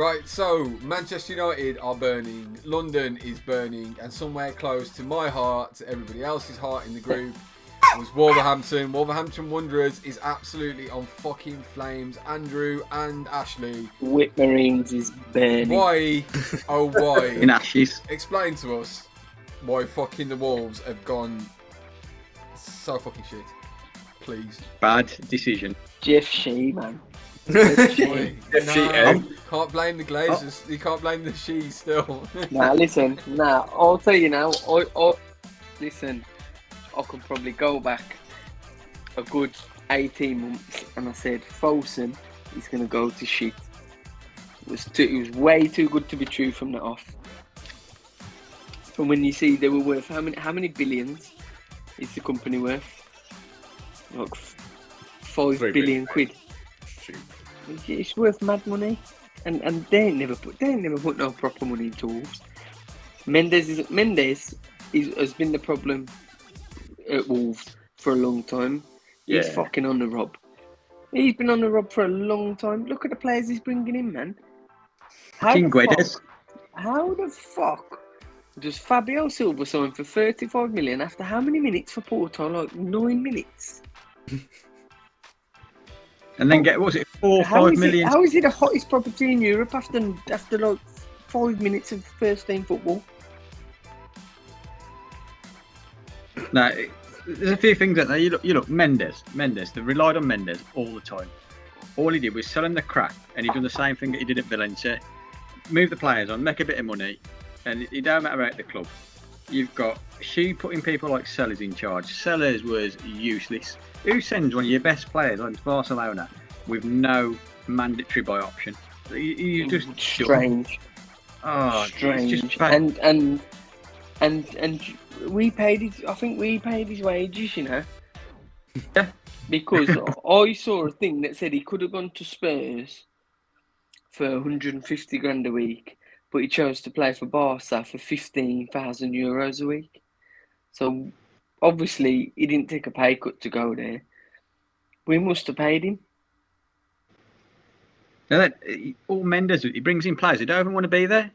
Right, so Manchester United are burning, London is burning, and somewhere close to my heart, to everybody else's heart in the group, was Wolverhampton. Wolverhampton Wanderers is absolutely on fucking flames. Andrew and Ashley. Whit Marines is burning. Why? Oh, why? In ashes. Explain to us why fucking the Wolves have gone so fucking shit. Please. Bad decision. Jeff Shea, man. Oi, FGM. can't blame the Glazers. You can't blame the Shees still. Listen. I'll tell you now. Listen. I can probably go back a good 18 months, and I said Folsom is going to go to shit. It was way too good to be true from the off. And when you see they were worth how many billions is the company worth? Like 5 3 billion quid. It's worth mad money, and they ain't never put no proper money into Wolves. Mendes has been the problem at Wolves for a long time. He's Yeah. fucking on the rob. He's been on the rob for a long time. Look at the players he's bringing in, man. How the fuck does Fabio Silva sign for 35 million after how many minutes for Porto? Like 9 minutes. And then what was it, 4 or 5 million? How is he the hottest property in Europe after like 5 minutes of first team football? No, there's a few things out there. You look, Mendes, they relied on Mendes all the time. All he did was sell him the crack, and he done the same thing that he did at Valencia. Move the players on, make a bit of money, and it don't matter about the club. You've got She putting people like Sellers in charge. Sellers was useless. Who sends one of your best players like Barcelona with no mandatory buy option? You just strange. Strange. It's just bad. And we paid his. I think we paid his wages. You know. Yeah. Because I saw a thing that said he could have gone to Spurs for 150 grand a week, but he chose to play for Barca for 15,000 euros a week. So obviously he didn't take a pay cut to go there. We must have paid him. Now all Mendes, he brings in players who don't even want to be there.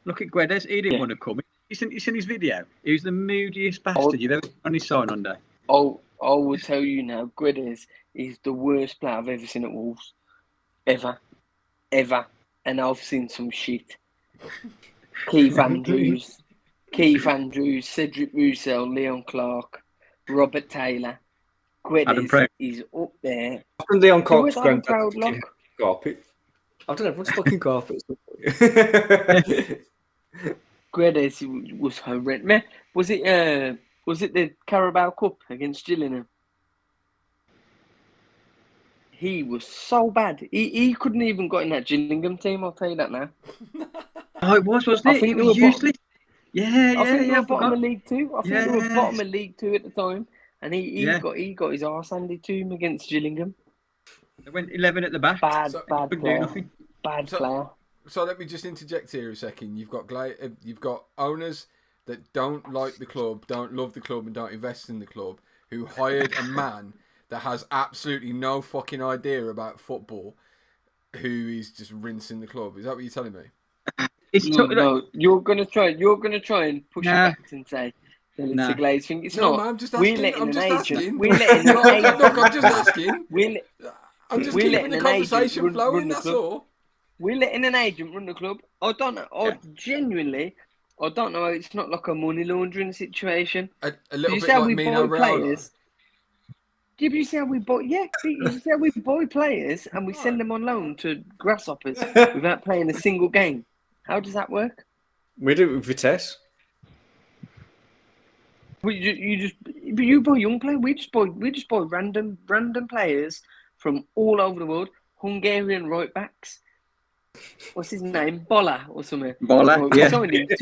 Look at Guedes, he didn't want to come. You seen his video? He was the moodiest bastard you've ever on his sign on day. I will tell you now, Guedes is the worst player I've ever seen at Wolves. Ever. And I've seen some shit. Keith Andrews, Cedric Roussel, Leon Clark, Robert Taylor. Guedes is up there. After Leon Clark's granddad carpet. I don't know, what's fucking carpet? Guedes was horrendous. Was it the Carabao Cup against Gillingham? He was so bad. He couldn't even got in that Gillingham team, I'll tell you that now. Oh, it wasn't it? I think it was useless. I think they were bottom of League Two. They were bottom of League Two at the time. And he got his arse handed to him against Gillingham. They went 11 at the back. Bad player. Bad player. So let me just interject here a second. You've got owners that don't like the club, don't love the club, and don't invest in the club, who hired a man that has absolutely no fucking idea about football, who is just rinsing the club. Is that what you're telling me? No, you're gonna try and push it back and say that it's a Glaze thing. It's not. No, I'm just asking. We're I'm just asking. We're letting an agent. Look, I'm just asking. I'm just we're keeping the conversation flowing. That's all. We're letting an agent run the club. I don't know. Genuinely, I don't know. It's not like a money laundering situation. A little bit like Mino Raiola. Did you see how we buy? Yeah, you see how we buy players and we send them on loan to Grasshoppers without playing a single game. How does that work? We do it with Vitesse. You buy young players. We just buy random players from all over the world. Hungarian right backs. What's his name? Bola or something. Bola, We signed him we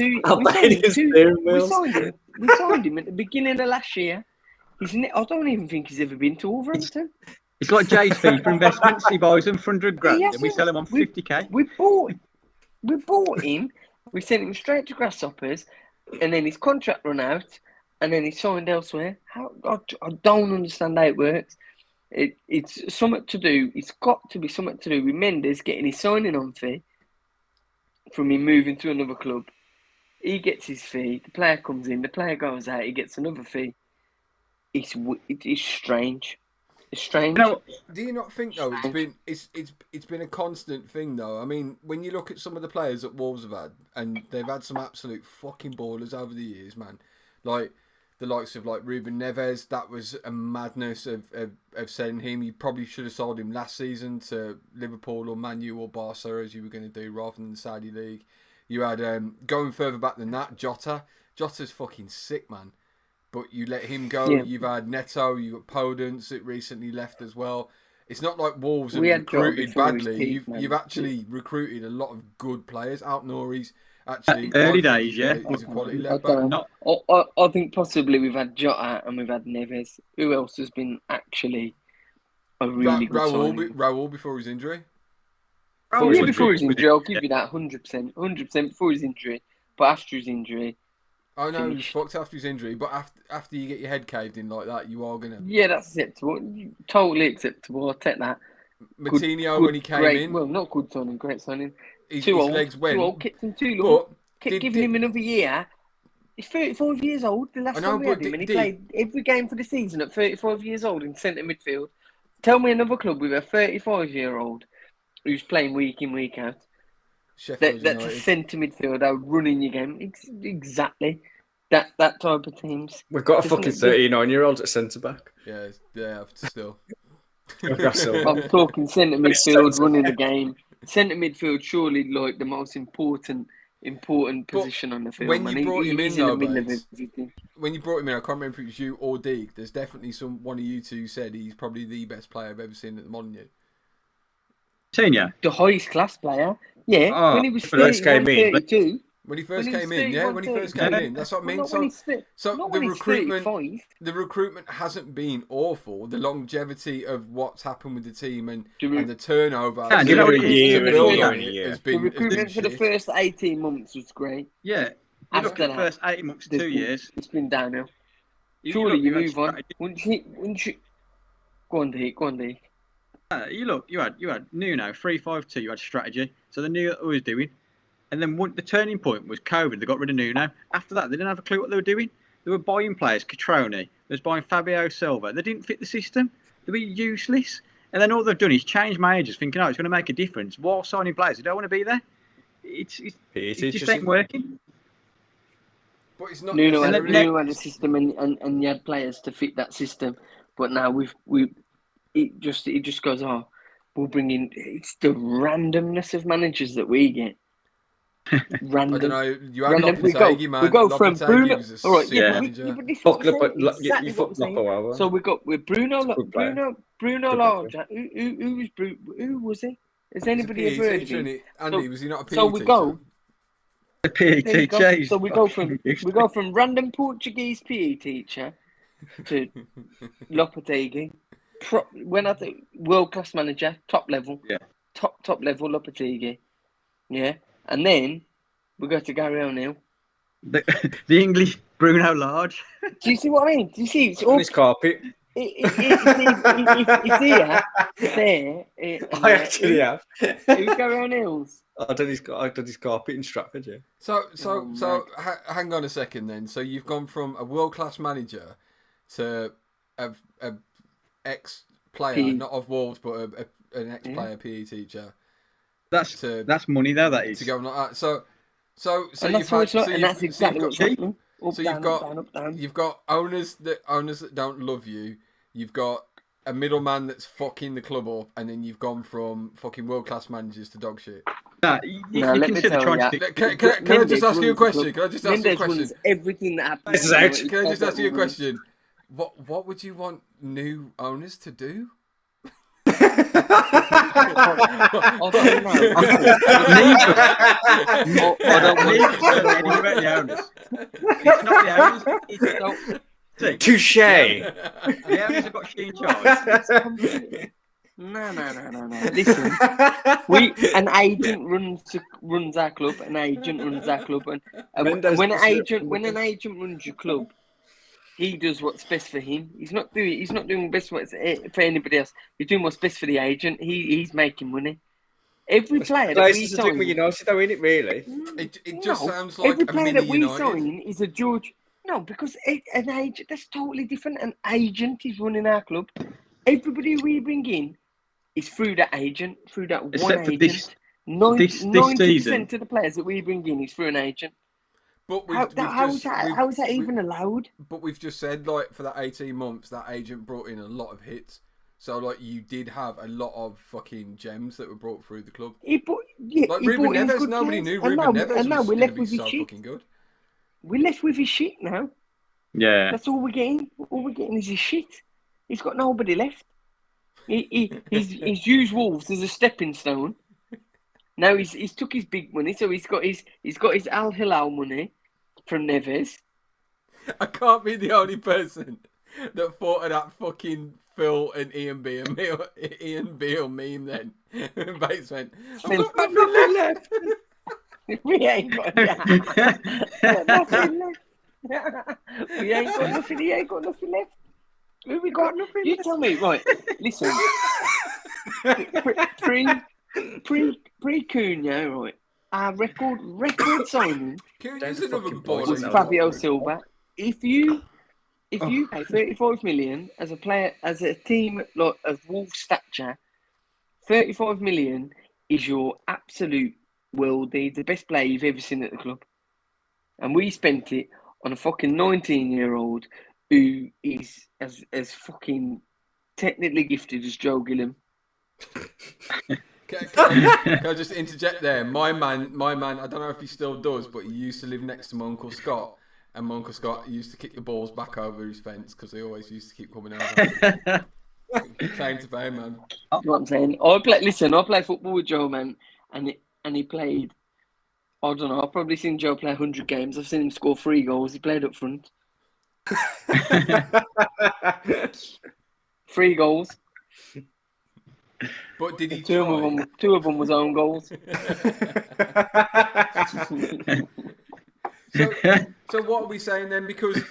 signed him at the beginning of last year. I don't even think he's ever been to Wolverhampton. It's like JC for investments. He buys them for 100 grand and we sell them on 50k. We bought him. We sent him straight to Grasshoppers, and then his contract run out, and then he signed elsewhere. I don't understand how it works. It's something to do. It's got to be something to do with Mendes getting his signing on fee, from him moving to another club. He gets his fee. The player comes in. The player goes out. He gets another fee. It's strange. It's strange. You know, Do you not think though it's been a constant thing though? I mean, when you look at some of the players that Wolves have had, and they've had some absolute fucking ballers over the years, man. Like the likes of like Ruben Neves, that was a madness of selling him. You probably should have sold him last season to Liverpool or Man U or Barca as you were going to do rather than the Saudi League. You had going further back than that, Jota. Jota's fucking sick, man. But you let him go. Yeah. You've had Neto. You've got Podence that recently left as well. It's not like Wolves have recruited badly. You've actually recruited a lot of good players. Out Nouri's actually early days, yeah. He's a quality left back. I think possibly we've had Jota and we've had Neves. Who else has been actually a really good signing? Raul before his injury. Before his injury, I'll give you that 100%. 100% before his injury. But after his injury... I know he was fucked after his injury, but after you get your head caved in like that, you are going to... Yeah, that's acceptable. Totally acceptable. I'll take that. Matinho, when he came in... Well, not good signing, great signing. His old, legs went. Too old, kept him too long. Kept giving him another year. He's 35 years old. The last time we had him, and he played every game for the season at 35 years old in centre midfield. Tell me another club with a 35-year-old who's playing week in, week out. That's a centre midfielder running your game. Exactly. That type of teams. We've got a fucking 39-year-old at centre back. Yeah, still. I'm talking centre midfield, running the game. Centre midfield, surely like the most important position on the field. When you brought him in, though, when you brought him in, I can't remember if it was you or Deeg. There's definitely one of you two said he's probably the best player I've ever seen at the Molineux. Senior, the highest class player. Yeah, when he was 32. When he first came in, that's what I mean. So the recruitment hasn't been awful. The longevity of what's happened with the team and the turnover. The recruitment for the first 18 months was great. Yeah, after the first 18 months, 2 years, it's been downhill. Surely you move on. Wouldn't you? Go on, Deke. You had Nuno 3-5-2. You had strategy, so they knew what they was doing. And then the turning point was COVID. They got rid of Nuno. After that, they didn't have a clue what they were doing. They were buying players. Catrone. They was buying Fabio Silva. They didn't fit the system. They were useless. And then all they've done is change managers, thinking, it's going to make a difference. While signing players, they don't want to be there. It just ain't working. But it's not. Nuno had a system, and you had players to fit that system. But now it just goes, we'll bring in. It's the randomness of managers that we get. Random. I don't know. You had Lopetegui, man. We go from Bruno. All right, So we're Bruno Lage. Who was he? Has anybody ever heard of him? Andy, was he not a PE teacher? So we go. A PE teacher. So we go from random Portuguese PE teacher to Lopetegui. When I think world class manager, top level. Yeah. Top level Lopetegui. Yeah. And then we go to Gary O'Neill. The English Bruno Lage. Do you see what I mean? Do you see? It's all his carpet. It's here. It's there. I actually have. Who's Gary O'Neill's? I done his carpet in Stratford, yeah. So hang on a second then. So you've gone from a world class manager to a ex-player, not of Wolves, but an ex-player PE teacher. That's money though. That is to go like that. So and you've had. And that's exactly what's happening. You've got owners that don't love you. You've got a middleman that's fucking the club up, and then you've gone from fucking world class managers to dog shit. Let me tell you. Can I just ask you a question? Runs everything that happens. Can I just ask you a question? What would you want new owners to do? Touche. The owners have got Sheen charge. No. Listen, an agent runs our club. An agent runs our club, and when an agent runs your club, he does what's best for him. He's not doing best for anybody else. He's doing what's best for the agent. He's making money. Every player that we Places are doing with sign, United, though, innit, really? It just no, sounds like every a player mini that we United. sign is a George. No, because an agent, that's totally different. An agent is running our club. Everybody we bring in is through that agent, through that one Except for agent. this 90% season. of the players that we bring in is through an agent. But How is that even allowed? But we've just said, like, for that 18 months, that agent brought in a lot of hits. So, like, you did have a lot of fucking gems that were brought through the club. Like Ruben Neves, nobody knew Ruben Neves was we're going to left be with his so shit. fucking good. We're left with his shit now. Yeah. That's all we're getting. All we're getting is his shit. He's got nobody left. He's used Wolves as a stepping stone. Now he's took his big money, so he's got his Al Hilal money from Neves. I can't be the only person that thought of that fucking Phil and Ian Beale meme then. Bates went, I've got nothing left. We ain't got nothing left. We ain't got nothing. He ain't got nothing left. Who we got? Nothing. You tell me, right? Listen, pre Cunha, right? Our record signing Cunha's another fucking baller. boys was Fabio Silva. If you pay 35 million as a player, as a team like of Wolves stature, 35 million is your absolute worldie, the best player you've ever seen at the club. And we spent it on a fucking 19-year-old who is as fucking technically gifted as Joe Gilliam. Can I just interject there? My man, I don't know if he still does, but he used to live next to my Uncle Scott. And my Uncle Scott used to kick the balls back over his fence because they always used to keep coming over. Claim to fame, man. You know what I'm saying? I play football with Joe, man, and he played. I don't know. I've probably seen Joe play 100 games. I've seen him score 3 goals. He played up front. 3 goals. But did he Two of them was own goals. So what are we saying then? Because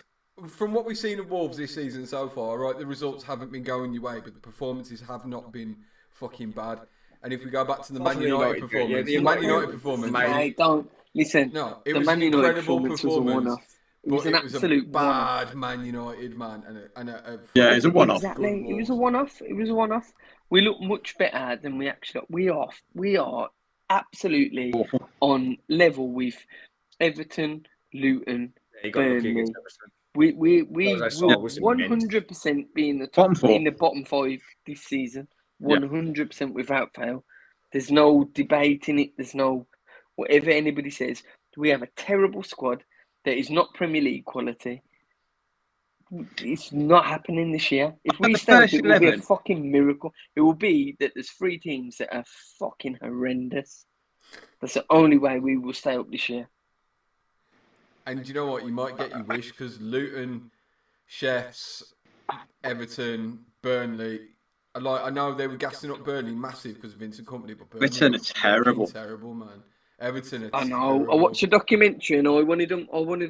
from what we've seen of Wolves this season so far, right, the results haven't been going your way, but the performances have not been fucking bad. And if we go back to the Man United performance, the Man United performance, Mate, don't listen. No, it the was Man an United incredible performance was a one-off. It was an absolute a bad Man United, man, Yeah, it's a one-off. Exactly, it was a one-off. It was a one-off. We look much better than we actually. We are absolutely Awful. on level with Everton, Luton, Yeah, you got lucky Burnley. against Everton. We Those I saw will was in the end. 100% be in the Bottom top, four. in the bottom 5 this season. Yeah. 100% without fail. There's no debating it. There's no whatever anybody says. We have a terrible squad that is not Premier League quality. It's not happening this year. If we the stay up, first it will be a 11. fucking miracle. It will be that there's 3 teams that are fucking horrendous. That's the only way we will stay up this year. And you know what? You might get your wish because Luton, Chefs, Everton, Burnley. I know they were gassing up Burnley massive because of Vincent Kompany, but Burnley Everton are fucking terrible. terrible, man. Everton are I know. terrible. I watched a documentary and I wanted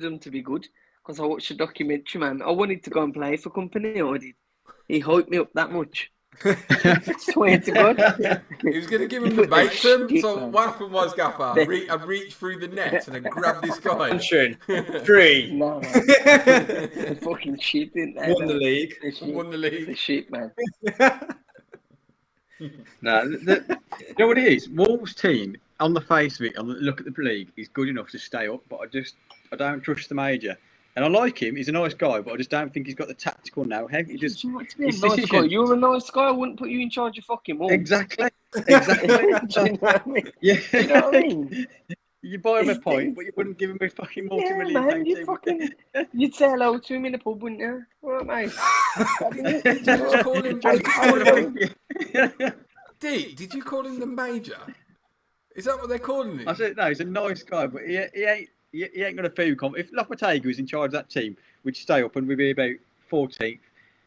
them to be good because I watched a documentary, man. I wanted to go and play for Company. I did. He hyped me up that much. Swear to God. He was going to give him the bait to him. Shit, So man. what happened was, Gaffer, I reached through the net and I grabbed this guy. Attention. 3. No, man. The fucking shit, didn't they? Won the league. The shit. Won the The league. shit, man. No, you know what it is? Wolves' team, on the face of it, on the look at the league, is good enough to stay up, but I don't trust the Major. And I like him, he's a nice guy, but I just don't think he's got the tactical know-how. He just, You want to be a his nice guy. decisions- You're a nice guy. I wouldn't put you in charge of fucking Wolves. Exactly. Do you know what I mean? Yeah. Do you know what I mean? You buy him a It's- pint, but you wouldn't give him a fucking Yeah, multi-million man. pound You'd team. fucking, you'd say hello to him in the pub, wouldn't you? All right, mate. Did you just call him? Hey, how are you? D, did you call him the Major? Is that what they're calling him? I said, no, he's a nice guy, but he ain't got a food comp. If Lopetegui was in charge of that team, we'd stay up and we'd be about 14th.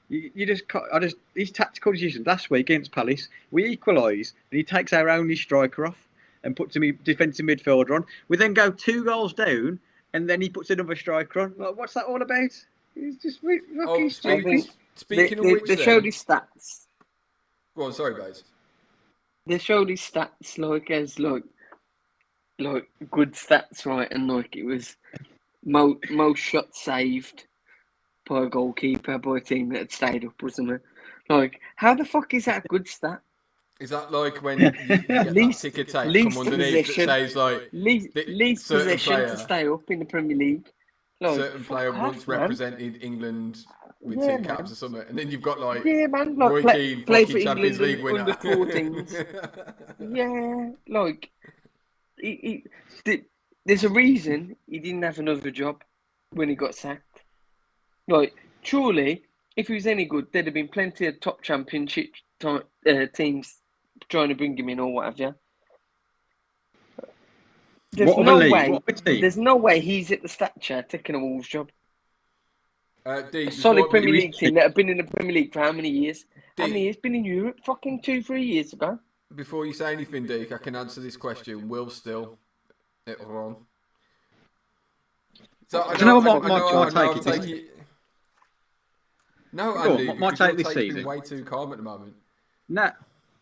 His tactical decisions last week against Palace, we equalise and he takes our only striker off and puts a defensive midfielder on. We then go 2 goals down and then he puts another striker on. Like, what's that all about? He's just fucking stupid. Speaking of which, they then- showed his stats. Go on, sorry, guys. they showed his stats like as like good stats, right? And like it was most shots saved by a goalkeeper by a team that had stayed up, wasn't it? Like, how the fuck is that a good stat? Is that like when you get that Least- ticker tape least come underneath possession. that says like Least certain possession player- to stay up in the Premier League. Like, certain player fuck once off, man. represented England with Yeah, 2 caps man. or something, and then you've got like Yeah, man. Like, Roy Keane, play fucking for Champions England League winner. under 14s. Yeah, like there's a reason he didn't have another job when he got sacked. Like, surely, if he was any good, there'd have been plenty of top championship teams trying to bring him in or what have you. There's What no other league? way. What other team? There's no way he's at the stature taking a Wolves job. D, A solid before- Premier League team that have been in the Premier League for how many years? How D- many years? Been in Europe? Fucking 2-3 years ago. Before you say anything, Deke, I can answer this question. Will still it'll run. So I Do you know what I my know take I'm is this- taking- No, Go on, Andy, what my because you're take this taking season? way too calm at the moment. No,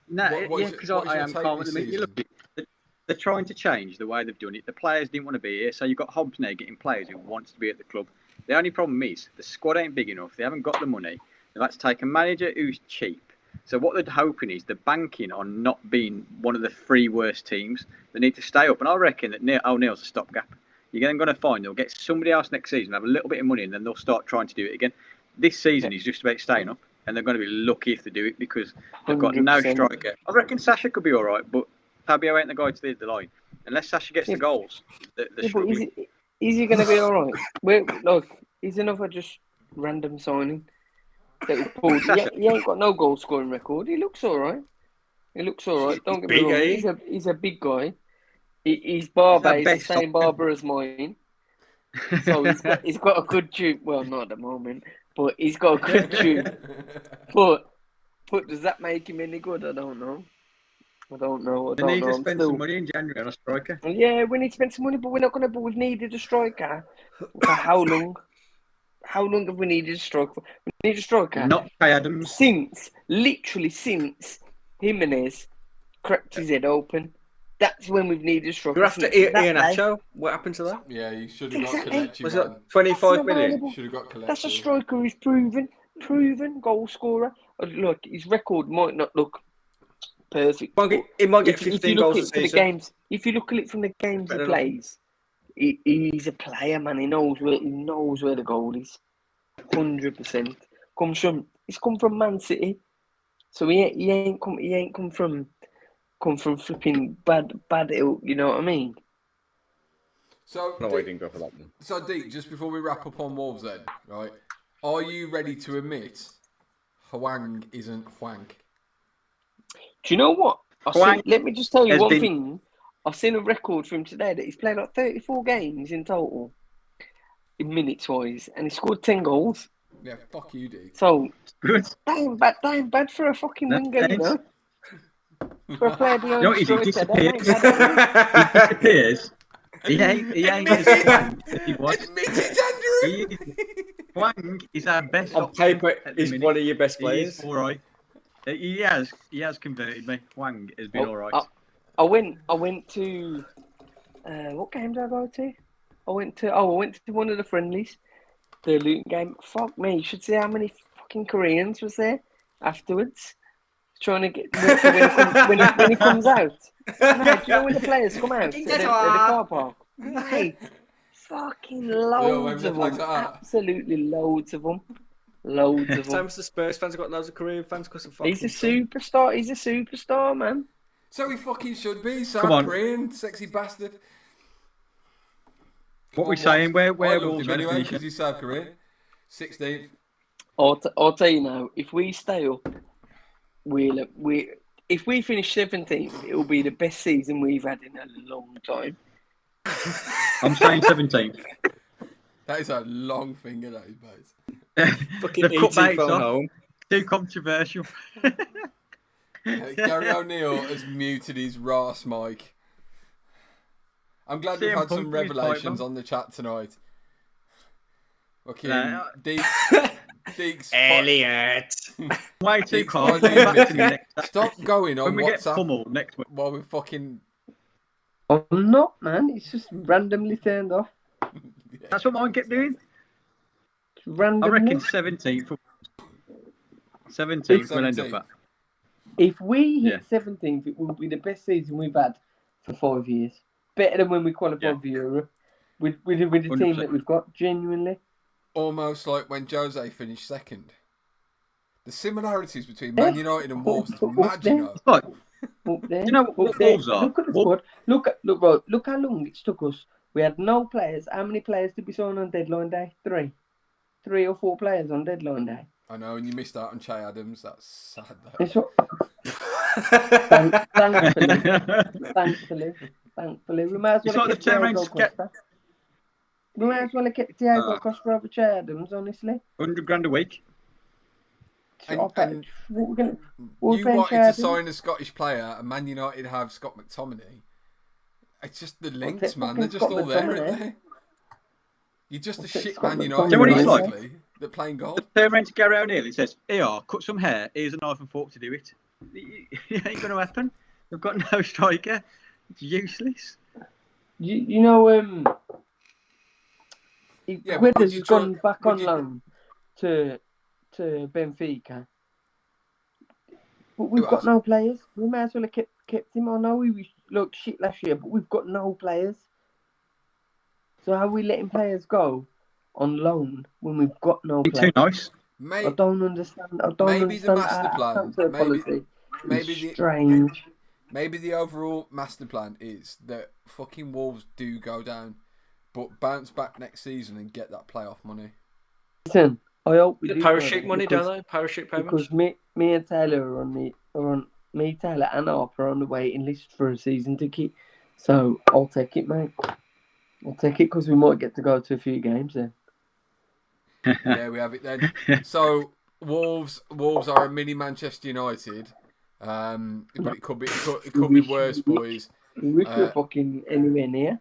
What yeah, is- because what is I your am take calm at this the minute. season? Look, they're trying to change the way they've done it. The players didn't want to be here, so you've got Hobbs now getting players who wants to be at the club. The only problem is the squad ain't big enough. They haven't got the money. They've had to take a manager who's cheap. So what they're hoping is they're banking on not being one of the 3 worst teams. They need to stay up, and I reckon that O'Neill's a stopgap. You're then going to find they'll get somebody else next season, have a little bit of money, and then they'll start trying to do it again. This season is just about staying up, and they're going to be lucky if they do it because they've got no 100%. striker. I reckon Sasha could be all right, but Fabio ain't the guy to lead the line. Unless Sasha gets Yeah. the goals, they're Yeah, but struggling. is he going to be all right? Look, he's another just random signing. That was pulled. He ain't got no goal scoring record. He looks all right. He looks all right. Don't get me Big, wrong. eh? He's a big guy. His barber is the best same barber as mine. So he's got a good tube. Well, not at the moment, but he's got a good tube. But does that make him any good? I don't know. I don't know. They need to I'm spend still- some money in January on a striker. Yeah, we need to spend some money, but we're not going to. But we've needed a striker for how long? How long have we needed a striker? We need a striker Not Kay Adams. literally since Jimenez cracked his head open. That's when we've needed a striker. You're after Since that Ian day. Acho. What happened to that? Yeah, you should have got Exactly. Kelechi, Was man. it 25 That's million? available. Should have got Kelechi. That's a striker who's proven goal scorer. Look, his record might not look perfect. He might get If you 15 look goals at a it from the season. games, if you look at it from the games he Better than- plays, he's a player, man. He knows where the goal is. 100%. He's come from Man City, so he ain't come from flipping bad ilk. You know what I mean? So, No, I Deke, didn't go for that one. so Deke, just before we wrap up on Wolves then, right? Are you ready to admit Hwang isn't Hwang? Do you know what? Hwang Let me just tell you has one been- thing. I've seen a record from him today that he's played like 34 games in total, in minutes wise, and he scored 10 goals. Yeah, fuck you, Deke. So Good. that ain't bad for a fucking No, winger, you thanks. know. For a player behind You know what, he striker, that ain't disappears. bad. He disappears. He ain't as Hwang as he was. Admit it, Andrew! Hwang is our best On option paper, at the he's minute. one of your best He players. is all right. He has converted me. Hwang has been all right. I went to what game did I go to? I went to one of the friendlies, the Luton game. Fuck me, you should see how many fucking Koreans was there afterwards, trying to get when he comes out. Mate, do you know when the players come out at the car park? Mate, fucking loads when of the flags them, are up. absolutely loads of them, loads of them. Same as the Spurs fans have got loads of Korean fans because of fucking. He's a superstar. He's a superstar, man. So he fucking should be. South Come on. Korean, sexy bastard. What we saying? Where I loved Wolves him going to anyway finish? because he's South Korean. 16th. I'll tell you now. If we stay up, if we finish 17th, it will be the best season we've had in a long time. I'm saying 17th. That is a long finger, that is, mate. Fucking They've cut ET baits phone off. home. Too controversial. Gary O'Neill has muted his Ross mic. I'm glad we've CM had some Punk with revelations Piper. on the chat tonight. Okay, Nah. Deke, Deeks, Elliot. Way too Deeks, calm. finally Come back to me admitted. next Stop going on when we get WhatsApp pummeled next week. while we fucking. I'm not, man. It's just randomly turned off. That's what mine kept doing. It's randomly. I reckon 17th. 17th we'll end up 17th. at. If we Yeah. hit 17th, it will be the best season we've had for 5 years. Better than when we qualified Yeah. for Europe. With the team 100%. that we've got, genuinely. Almost like when Jose finished second. The similarities between Man United and Wolves is mad, you know. Like, Up there. you know what up there. Wolves are? Look at the squad. Look how long it took us. We had no players. How many players did we sign on deadline day? 3 or 4 players on deadline day. I know, and you missed out on Che Adams. That's sad, though. It's what, thankfully, we might as It's well like have the kept term Thiago ain't get- Costa. We might as well have kept Thiago Costa over Che Adams, honestly. 100 grand a week. And- What we're gonna, what You we're wanted Che to Adams? sign a Scottish player, and Man United have Scott McTominay. It's just the links, take man. fucking They're just Scott all there, McTominay. aren't they? You're just a I'll take shit Scott Man McTominay. United, Do you know what he's like? basically. They're playing goal. Turn around to Gary O'Neill. He says, "Here, cut some hair. Here's a knife and fork to do it." It ain't going to happen. We've got no striker. It's useless. You know, Yeah, but would Guedes you has try- gone back would on you- loan to Benfica. But we've Who got else? no players. We might as well have kept him. I know we looked shit last year, but we've got no players. So how are we letting players go on loan when we've got no Ain't players? too nice. I don't understand. Maybe the understand master our plan- transfer policy. maybe It's the strange. maybe the overall master plan is that fucking Wolves do go down, but bounce back next season and get that playoff money. Listen, I hope we do Parachute go money, because- don't they? Parachute payments. Because me and Taylor are on me, Taylor and Harper are on the waiting list for a season ticket. So I'll take it, mate. I'll take it because we might get to go to a few games then. There we have it then. So Wolves are a mini Manchester United, but it could be worse, boys. We wish we were fucking anywhere near.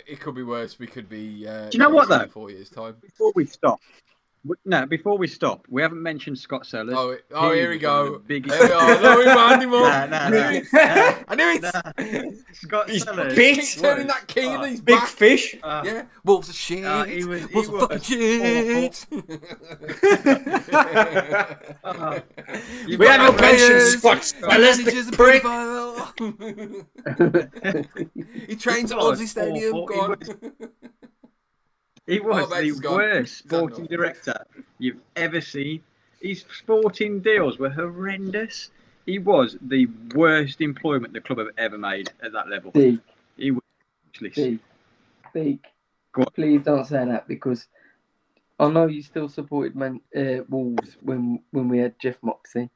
It could be worse. We could be. Do you know what, though? In 4 years' time. Before we stop, we haven't mentioned Scott Sellers. Oh, He here we was one of go. the biggest- There we are. No, we found him Nah, up. nah, I knew nah, it. nah. I knew it. Scott He's Sellers. big. Keep turning that key and he's Big back. fish. Yeah, Wolves are shit. he was Wolves are fucking shit. You've We got haven't no mentioned players. Scott Sellers, Manager's the a prick. pedophile. He trains at God, Aussie Stadium. awful. Go on. He was Oh, mate, he's the gone. worst He's done sporting now. director you've ever seen. His sporting deals were horrendous. He was the worst employment the club have ever made at that level. Deek, He was useless. Deek. Go on. Please don't say that because I know you still supported Wolves when we had Jeff Moxey.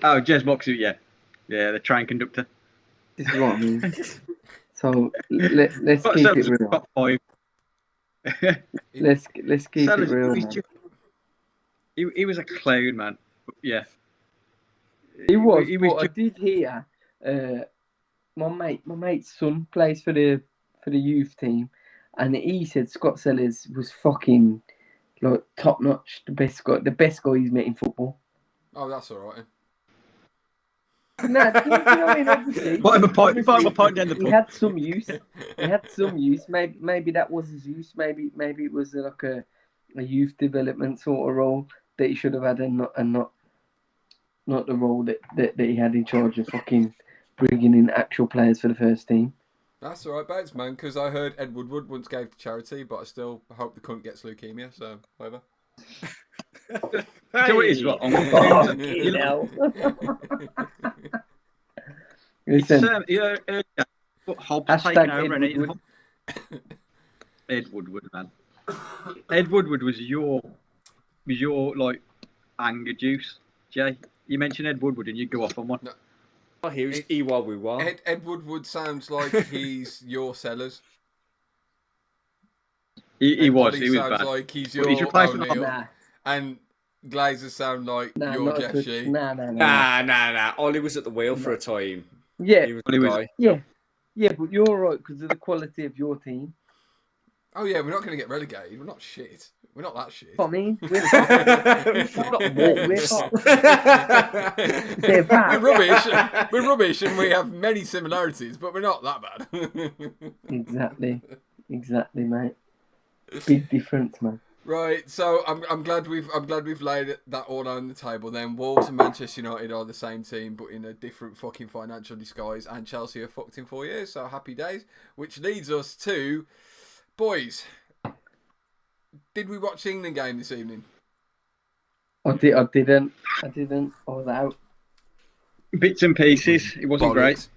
Oh, Jez Moxley, yeah. Yeah, the train conductor. This is what I mean. So let's Scott keep Sellers it was real. top 5. Let's keep Sellers, it real. he's Man. just- he was a clown, man. Yeah. He was. He was but I did hear my mate's son plays for the youth team, and he said Scott Sellers was fucking like top notch, the best guy he's met in football. Oh, that's all right. No, do you know what I mean? Obviously, Bottom of pint down the he pub. had some use. He had some use. Maybe that was his use. Maybe it was like a youth development sort of role that he should have had, and not the role that he had in charge of fucking bringing in actual players for the first team. That's all right, Bates, man, because I heard Ed Woodward once gave to charity, but I still hope the cunt gets leukemia, so whatever. Do you know what it is, what? Fucking hell. Listen, Hobbs Hashtag taken over Ed and eaten Woodward. Ed Woodward, man. Ed Woodward was your like anger juice, Jay. You mentioned Ed Woodward and you go off on one. Oh, he was Iwa. Ed Woodward sounds like he's your Sellers. He And was Ollie bad. sounds like he's But your he's replacement O'Neill. nah, And Glazers sound like nah, your not Jeff a Shee. touch. Nah. Nah. Ollie was at the wheel for a time. Yeah, He was Well, he the was- guy. yeah, but you're right because of the quality of your team. Oh yeah, we're not going to get relegated. We're not shit. We're not that shit. I mean, we're not They're bad. We're rubbish. We're rubbish, and we have many similarities, but we're not that bad. Exactly, mate. Big difference, man. Right, so I'm glad we've laid that all on the table. Then Wolves and Manchester United are the same team, but in a different fucking financial disguise. And Chelsea are fucked in 4 years, so happy days. Which leads us to, boys. Did we watch the England game this evening? I didn't. I was out. Bits and pieces. It wasn't great.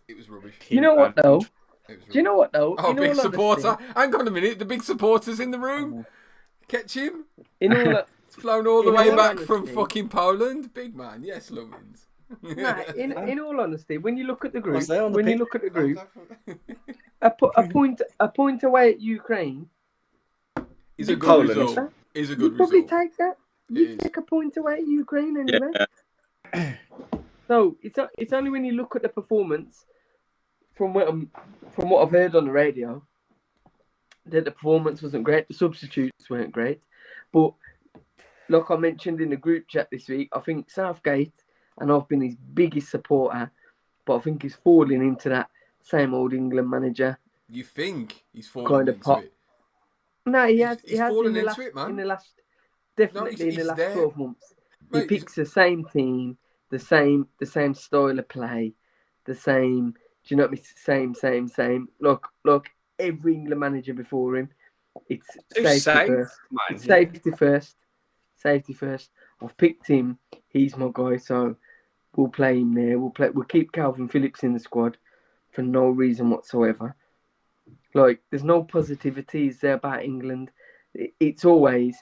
It was rubbish. You know what though? Do you know what though? Oh, big supporter. Hang on a minute. The big supporters in the room. Catch him. It's flown all the way back from fucking Poland. Big man. Yes, Lumins. In all honesty, when you look at the group, a point away at Ukraine is a good result. Is a good result. Probably take that. You take a point away at Ukraine anyway. Yeah. So it's only when you look at the performance from what I've heard on the radio that the performance wasn't great. The substitutes weren't great, but like I mentioned in the group chat this week, I think Southgate, and I've been his biggest supporter, but I think he's falling into that same old England manager. You think he's falling into it? No, he has. He has fallen into it, man. In the last 12 months. Mate, he picks the same team, the same style of play, the same. Do you know what I mean? Same. Look, every England manager before him, it's safety first. Safety first. I've picked him. He's my guy, so we'll play him there. We'll keep Calvin Phillips in the squad for no reason whatsoever. Like, there's no positivities there about England. It's always,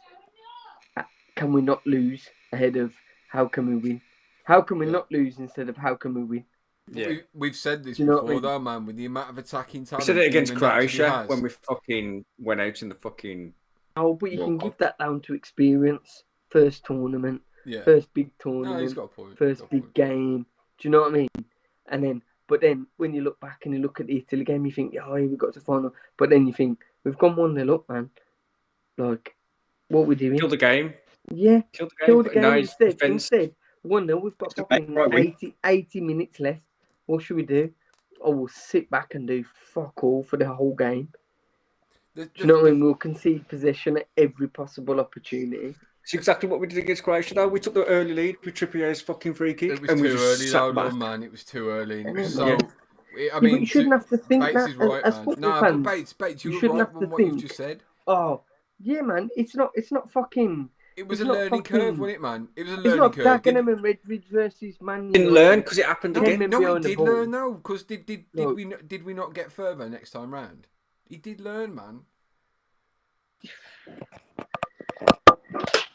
can we not lose ahead of how can we win? How can we not lose instead of how can we win? Yeah, we've said this before, though, man. With the amount of attacking talent, we said it against Croatia when we fucking went out in the fucking. Oh, but you can give that down to experience. First tournament, first big tournament, he's got a point. First big game. Do you know what I mean? But then when you look back and you look at the Italy game, you think, we got to final. But then you think, we've gone 1-0 up, man. Like, what are we doing? Kill the game. Yeah, kill the game no, instead. 1-0, we've got fucking 80 minutes left. What should we do? Oh, we'll sit back and do fuck all for the whole game. Do you know what I mean? We'll concede possession at every possible opportunity. It's exactly what we did against Croatia, though. We took the early lead with Trippier's fucking free kick. It was too early, though, man. It was too early. It was so... I mean, you shouldn't have to think Bates is right, man. No, but Bates, you were right on what you've just said. Oh, yeah, man. It's not fucking... It was a learning curve, wasn't it, man? It was a learning curve. It's not Dagenham and Redbridge versus Man United. Didn't learn because it happened again. No, he did learn, though. Because did we not get further next time round? He did learn, man.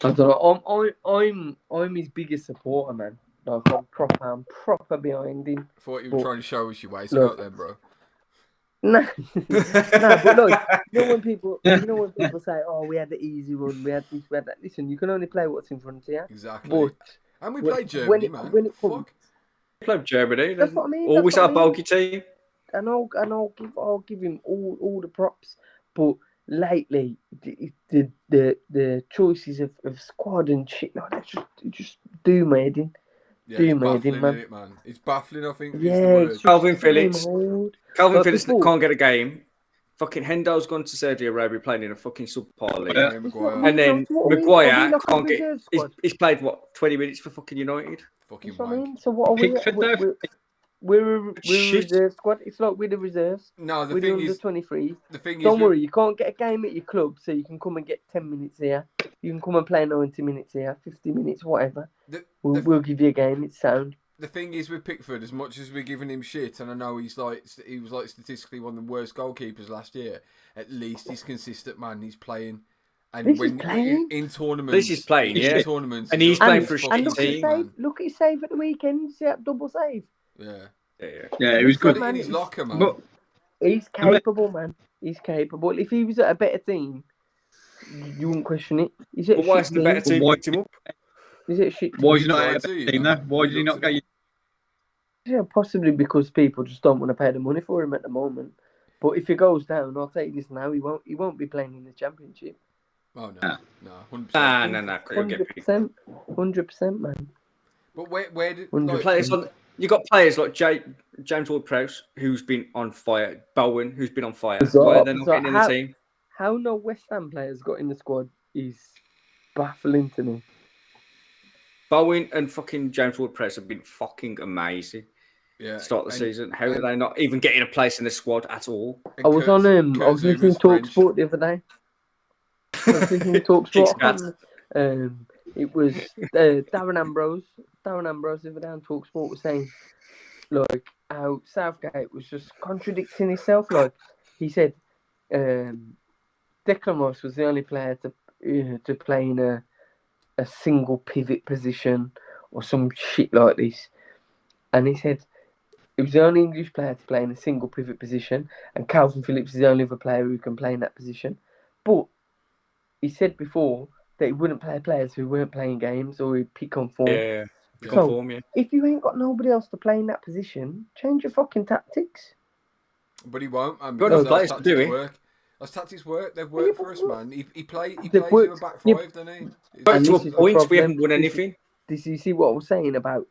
I don't know. I'm his biggest supporter, man. Like, I'm proper behind him. I thought you were trying to show us your waistcoat then, bro. No, but look, when people say, "Oh, we had the easy run, we had this, we had that." Listen, you can only play what's in front of you. Exactly. And we played Germany, man. We played Germany. That's what I mean. Always our bulky team. And I'll give him all the props. But lately, the choices of squad and shit like that just do my head in. Yeah, it's baffling, man. It's baffling, I think. Yeah, Calvin Phillips can't get a game. Fucking Hendo's gone to Saudi Arabia playing in a fucking subpar league. And then Maguire can't get... He's played, 20 minutes for fucking United? Fucking wank. So what are we... We're a reserve squad. It's like we're the reserves. No, the we're thing is... The thing is... Don't worry, you can't get a game at your club, so you can come and get 10 minutes here. You can come and play 90 minutes here, 50 minutes, whatever. We'll give you a game. It's sound. The thing is with Pickford, as much as we're giving him shit, and I know he was statistically one of the worst goalkeepers last year. At least he's consistent, man. He's playing, and in tournaments, this is playing, in tournaments, and he's playing for a shitty team. Look at his save at the weekend. See that double save? Yeah, he was good. In his locker, man. But he's capable, man. He's capable. If he was at a better team, you wouldn't question it. But why is the better team picked him up? Is it shit? Why is he not at a better team, though? Why did he not get you? Yeah, possibly because people just don't want to pay the money for him at the moment. But if he goes down, I'll tell you this now, he won't be playing in the Championship. Oh no, Nah. no, 100%. Nah. You'll get picked. 100%, man. But where did You got players like James Ward-Prowse, who's been on fire. Bowen, who's been on fire. So- Why are they not so getting in the team? How no West Ham players got in the squad is baffling to me. Bowen and fucking James Ward-Prowse have been fucking amazing. Yeah, Start the season. How are they not even getting a place in the squad at all? I was listening to TalkSport the other day. I was listening to TalkSport. It was Darren Ambrose. Darren Ambrose the other day on TalkSport was saying, like, how Southgate was just contradicting himself. Like, he said, Declan Rice was the only player to play in a single pivot position or some shit like this. And he said he was the only English player to play in a single pivot position, and Calvin Phillips is the only other player who can play in that position. But he said before that he wouldn't play players who weren't playing games, or he'd pick on form. Yeah, pick on form, yeah. If you ain't got nobody else to play in that position, change your fucking tactics. But he won't. Those tactics work. Those tactics work. They've worked for us, man. He plays you a back five, doesn't he? But to a point, we haven't won anything. Did you see what I was saying about?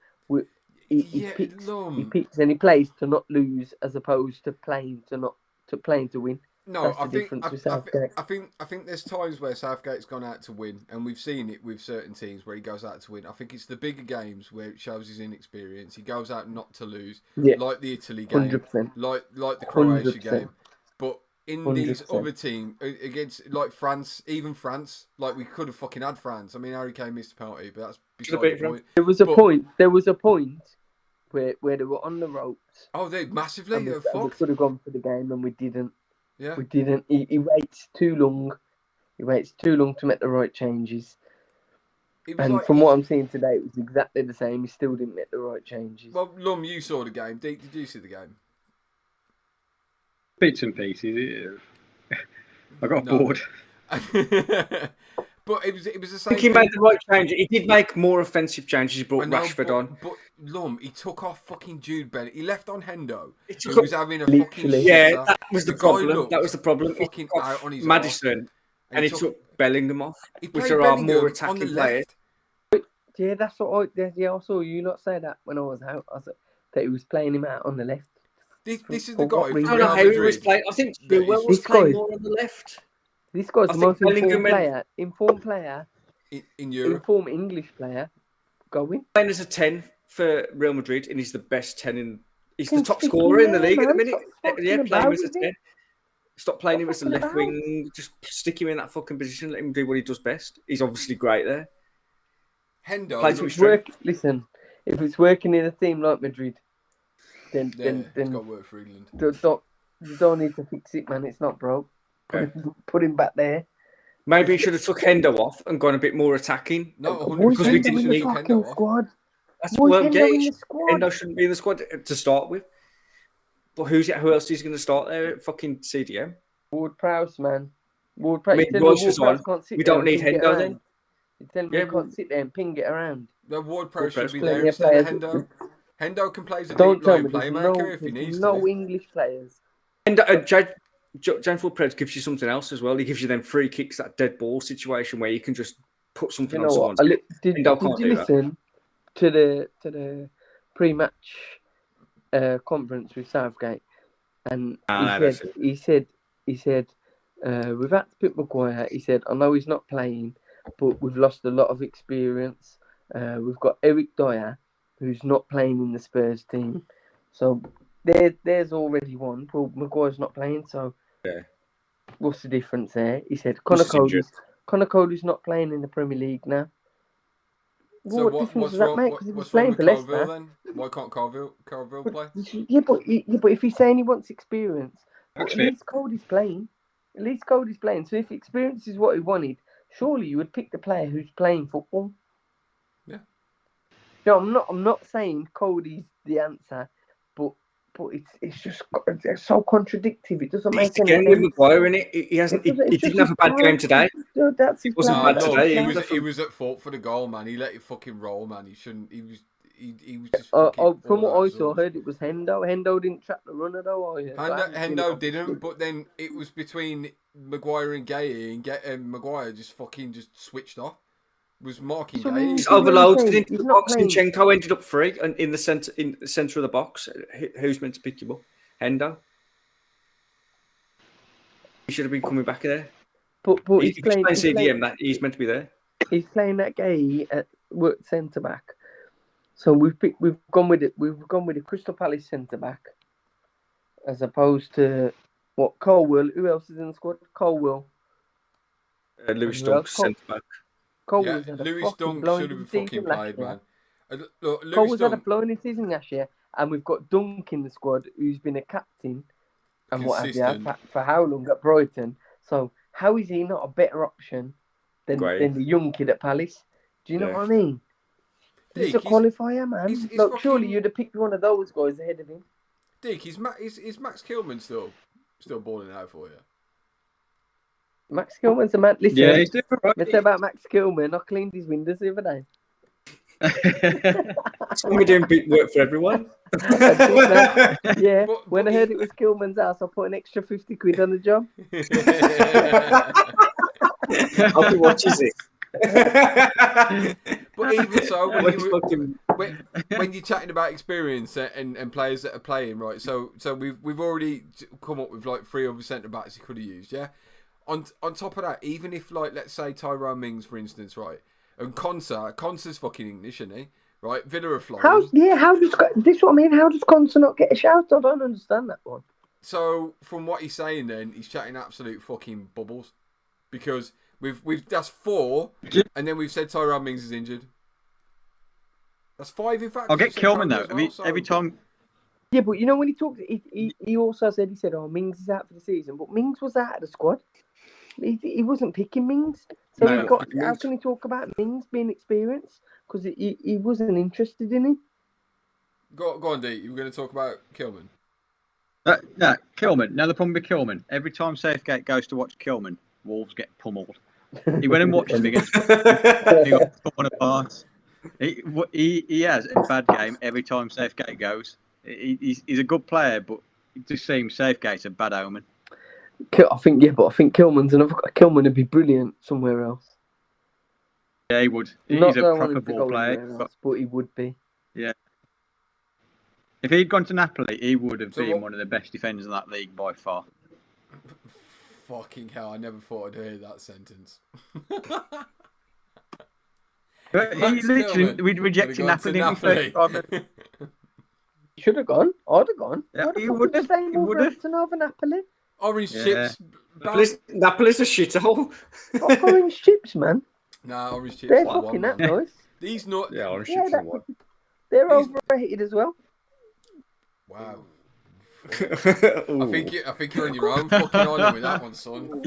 He picks and he plays to not lose, as opposed to playing to win. No, I think there's times where Southgate's gone out to win, and we've seen it with certain teams where he goes out to win. I think it's the bigger games where it shows his inexperience. He goes out not to lose, like the Italy game, 100%. like the Croatia game. But in 100%. these other teams against like France, even France, like we could have fucking had France. I mean, Harry Kane missed a penalty, but that's beside the point. There was a point where they were on the ropes. Oh, they massively. And we could have gone for the game, and we didn't. Yeah. We didn't. He waits too long. He waits too long to make the right changes. And from what I'm seeing today, it was exactly the same. He still didn't make the right changes. Well, Lum, you saw the game. Did you see the game? Bits and pieces. I got bored. But it was the same. I think he made the right change. He did make more offensive changes. He brought Rashford on. But Lum, he took off fucking Jude Bellingham. He left on Hendo. He was having a fucking that was the problem. That was the problem. Fucking out on his Madison, and he took Bellingham off, which are our more attacking players. Yeah, that's what I saw you not say that when I was out. I said that he was playing him out on the left. This is the guy. I don't know how he was playing. I think Chilwell was playing more on the left. This guy's the most informed player in Europe. Informed English player. Going. Playing as a 10 for Real Madrid, and he's the best 10 in. He's the top scorer in the league at the minute. Yeah, playing him as a 10. Stop playing him as a left wing. Just stick him in that fucking position. Let him do what he does best. He's obviously great there. Hendo. Listen, if it's working in a team like Madrid, then it's got to work for England. You don't need to fix it, man. It's not broke. Put him back there. Maybe he should have took Hendo off and gone a bit more attacking. No, because we didn't need Hendo squad. That's Hendo shouldn't be in the squad to start with. But who else is going to start there? Fucking CDM. Ward-Prowse, man. Ward-Prowse. I mean, Royce was on. We don't need Hendo then. You tell me you can't sit there and ping it around. No, Ward-Prowse should be there instead of Hendo. Hendo can play as a deep line playmaker if he needs to. No English players. And James Ward-Prowse gives you something else as well. He gives you them free kicks, that dead ball situation where you can just put something on someone's head. Did you listen to the pre-match conference with Southgate? And he said, we've had to pick Maguire. He said, I know he's not playing, but we've lost a lot of experience. We've got Eric Dyer, who's not playing in the Spurs team. So there's already one. Well, Maguire's not playing, so what's the difference there? He said Conor Cody's not playing in the Premier League now. So what difference does that make? Because he was playing for Leicester. Then? Why can't Carville play? Yeah, but if he's saying he wants experience, at least Cody's playing. So if experience is what he wanted, surely you would pick the player who's playing football. Yeah. No, I'm not saying Cody's the answer, but it's just so contradictory. It doesn't make any sense. With Maguire in it. He didn't have a bad game today. It wasn't bad today. He was at fault for the goal, man. He let it fucking roll, man. He shouldn't. he was just fucking from what all I out saw, I of heard it was Hendo. Hendo didn't track the runner though. Hendo didn't, but then it was between Maguire and Gay, and Maguire just fucking just switched off. Was marking Gay. He's overloaded into the box. Zinchenko ended up free and in the centre of the box. Who's meant to pick him up? Hendo. He should have been coming back there. But he's playing CDM. He's meant to be there. He's playing that Gay at centre back. So we've gone with it. We've gone with the Crystal Palace centre back, as opposed to what Colwell. Who else is in the squad? Colwell. Lewis Dunk centre back. Lewis Dunk should have fucking played, man. Colwell's had a blowing season last year, and we've got Dunk in the squad, who's been a captain and what have you for how long at Brighton. So how is he not a better option than the young kid at Palace? Do you know what I mean? He's a qualifier, man. Look, surely you'd have picked one of those guys ahead of him. Dick, is Max Kilman still balling out for you? Max Kilman's a man. Listen, yeah, he's doing right. Let's say about Max Kilman. I cleaned his windows the other day. We're doing big work for everyone. Yeah, when I heard it was Kilman's house, I put an extra 50 quid on the job. I'll be watching it. But even so, when you're chatting about experience and players that are playing, right? So we've already come up with like 3 other centre backs he could have used, yeah. On top of that, even if like let's say Tyrone Mings, for instance, right, and Consa's fucking English, isn't he? Right, Villa are flying. How does this? What I mean? How does Consa not get a shout? I don't understand that one. So from what he's saying, then he's chatting absolute fucking bubbles, because we've that's 4, and then we've said Tyrone Mings is injured. That's 5 in fact. I'll get Kilman though. Every time. Yeah, but you know when he talked, he also said "Oh, Mings is out for the season," but Mings was out of the squad. He wasn't picking Mings, so how can he talk about Mings being experienced? Because he wasn't interested in him. Go on, D. You were going to talk about Kilman. No, Kilman. Now the problem with Kilman, every time Southgate goes to watch Kilman, Wolves get pummeled. He went and watched him against. He got torn apart. He has a bad game every time Southgate goes. He's a good player, but it just seems Southgate's a bad omen. I think Kilman would be brilliant somewhere else. Yeah, he would. He's a proper ball player, but he would be. Yeah. If he'd gone to Napoli, he would have been one of the best defenders in that league by far. Fucking hell! I never thought I'd hear that sentence. He literally, we'd rejected Napoli. Should have gone. I'd have gone. Yeah, he would have. He would have. Over Napoli. Orange chips. Napoli's a shithole. Orange chips, man. Nah, orange chips. They're fucking that nice. These not. Yeah, orange chips are what? They're overrated as well. Wow. I think you're on your own fucking island with that one, son.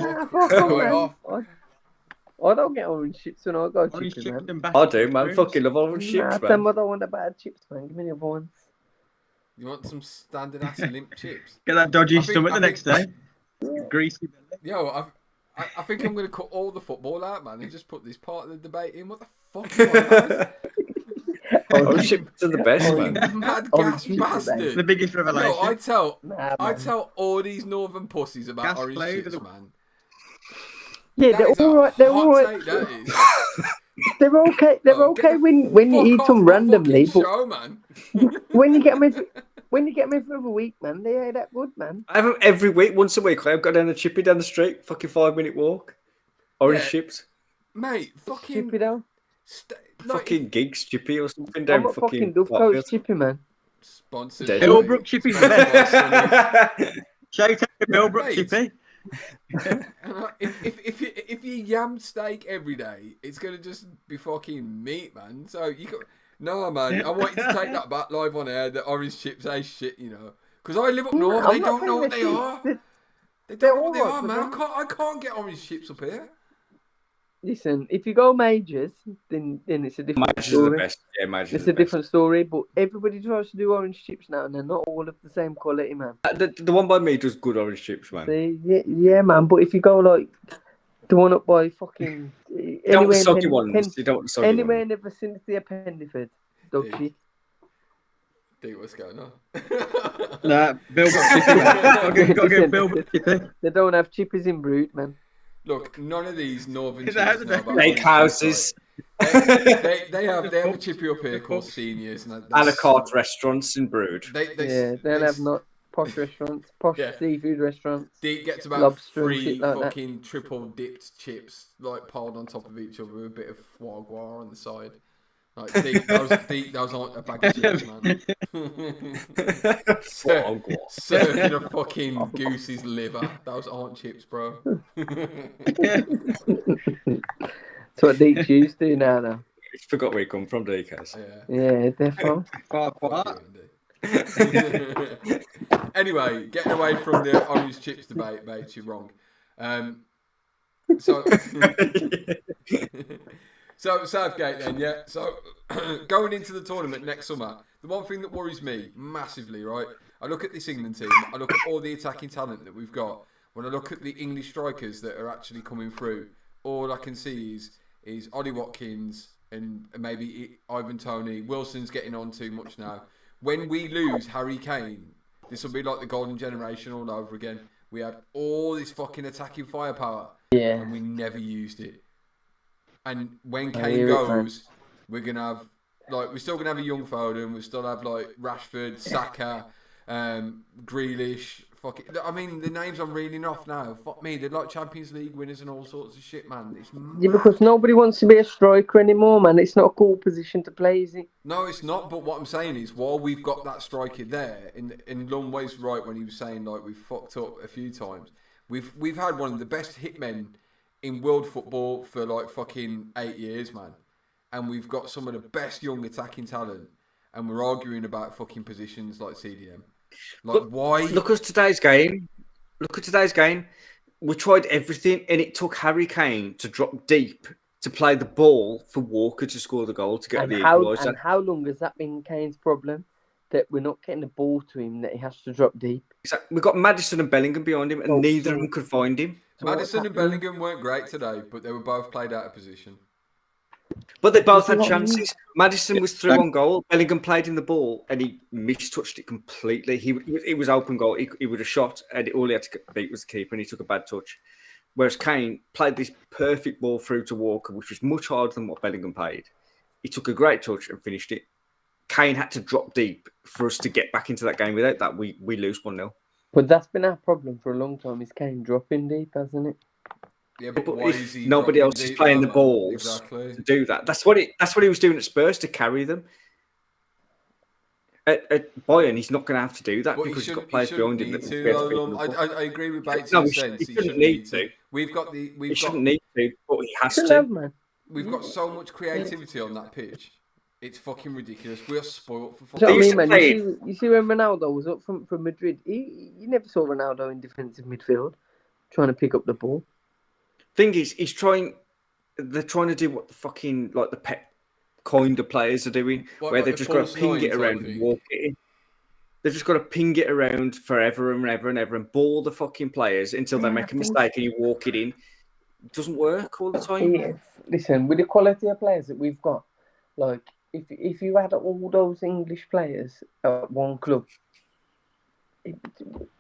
I don't get orange chips when I go chicken, man. I do, man. Fucking love orange chips, man. I don't want the bad chips, man. Give me the other ones. You want some standard ass limp chips? Get that dodgy stomach the next day. Greasy belly. Yo, I think I'm going to cut all the football out, man, and just put this part of the debate in. What the fuck? Orange chips are the best, man. Mad gas bastard. The biggest revelation. Yo, I tell all these northern pussies about orange chips, man. Yeah, they're all right. They're all right. They're okay. They're okay when you eat them randomly. But show, man. when you get them every week, man, they ain't that good, man. I have them every week, once a week. I've got down the chippy down the street, fucking 5-minute walk. Orange chips, mate. Fucking chippy down. Fucking gigs chippy or something down fucking Dovecote chippy, man. Sponsored. Millbrook chippy. Shout out to Millbrook chippy. if you yam steak every day, it's gonna just be fucking meat, man. So you got no, man. I want you to take that back live on air. That orange chips ain't shit, you know. Because I live up north, they don't know what they are. They don't know what they are, man. I can't get orange chips up here. Listen, if you go majors, then it's a different story. Are the best. Yeah, majors. It's a different story, but everybody tries to do orange chips now, and they're not all of the same quality, man. The one by me does good orange chips, man. Yeah, man. But if you go like the one up by fucking anywhere in the vicinity of Pendiford, dog shit. D, what's going on? Nah, Bill got chippy. Got to get Bill chippy. They don't have chippies in Brood, man. Look, none of these northern Is that chippers know about Lake houses. They have a chippy up here called Seniors. And A la carte restaurants in Brood. They don't have not posh restaurants, posh seafood restaurants. Deep gets about lobster 3 like fucking triple dipped chips like piled on top of each other with a bit of foie gras on the side. Like those aren't a bag of chips, man. Serving a fucking goose's liver. Those aren't chips, bro. That's what deep chews do now, though. I forgot where you come from, DKs. Yeah, definitely. Anyway, getting away from the orange chips debate, mate, you're wrong. So Southgate then, yeah. So going into the tournament next summer, the one thing that worries me massively, right? I look at this England team, I look at all the attacking talent that we've got. When I look at the English strikers that are actually coming through, all I can see is Ollie Watkins and maybe Ivan Toney. Wilson's getting on too much now. When we lose Harry Kane, this will be like the golden generation all over again. We had all this fucking attacking firepower, and we never used it. And when Kane goes, we're gonna have we're still gonna have a young Foden. We still have like Rashford, Saka, Grealish. Fuck it. I mean, the names I'm reading off now. Fuck me, they're like Champions League winners and all sorts of shit, man. It's yeah, because nobody wants to be a striker anymore, man. It's not a cool position to play, is it? No, it's not. But what I'm saying is, while we've got that striker there, in Longway's right when he was saying like we've fucked up a few times. We've had one of the best hitmen in world football for like fucking 8 years, man. And we've got some of the best young attacking talent, and we're arguing about fucking positions like CDM. Like, but why? Look at today's game. We tried everything, and it took Harry Kane to drop deep to play the ball for Walker to score the goal to get the equaliser. And how long has that been Kane's problem? That we're not getting the ball to him, that he has to drop deep. Exactly. We've got Maddison and Bellingham behind him, and neither of them could find him. So Maddison and Bellingham weren't great today, but they were both played out of position. But they both had chances. Maddison was through on goal. Bellingham played him the ball, and he mistouched it completely. It was open goal. He would have shot, and all he had to beat was the keeper, and he took a bad touch. Whereas Kane played this perfect ball through to Walker, which was much harder than what Bellingham played. He took a great touch and finished it. Kane had to drop deep for us to get back into that game. Without that, we lose 1-0. But that's been our problem for a long time, is Kane dropping deep, hasn't it? Yeah, but why is he nobody else is playing the balls to do that. That's what he was doing at Spurs, to carry them. At Bayern, he's not going to have to do that because he's got players behind him. I agree with Bates. No, he shouldn't need to. He shouldn't need to, but he has to. We've got so much creativity on that pitch. It's fucking ridiculous. We're spoiled for fucking. You know what I mean, man? You see when Ronaldo was up from Madrid, you never saw Ronaldo in defensive midfield trying to pick up the ball. Thing is, they're trying to do what the fucking like the Pep kind of players are doing, where they've just got to ping it around and walk it in. They've just got to ping it around forever and ever and ever and ball the fucking players until they make a mistake and you walk it in. It doesn't work all the time. Yeah. Listen, with the quality of players that we've got, like if you had all those English players at one club,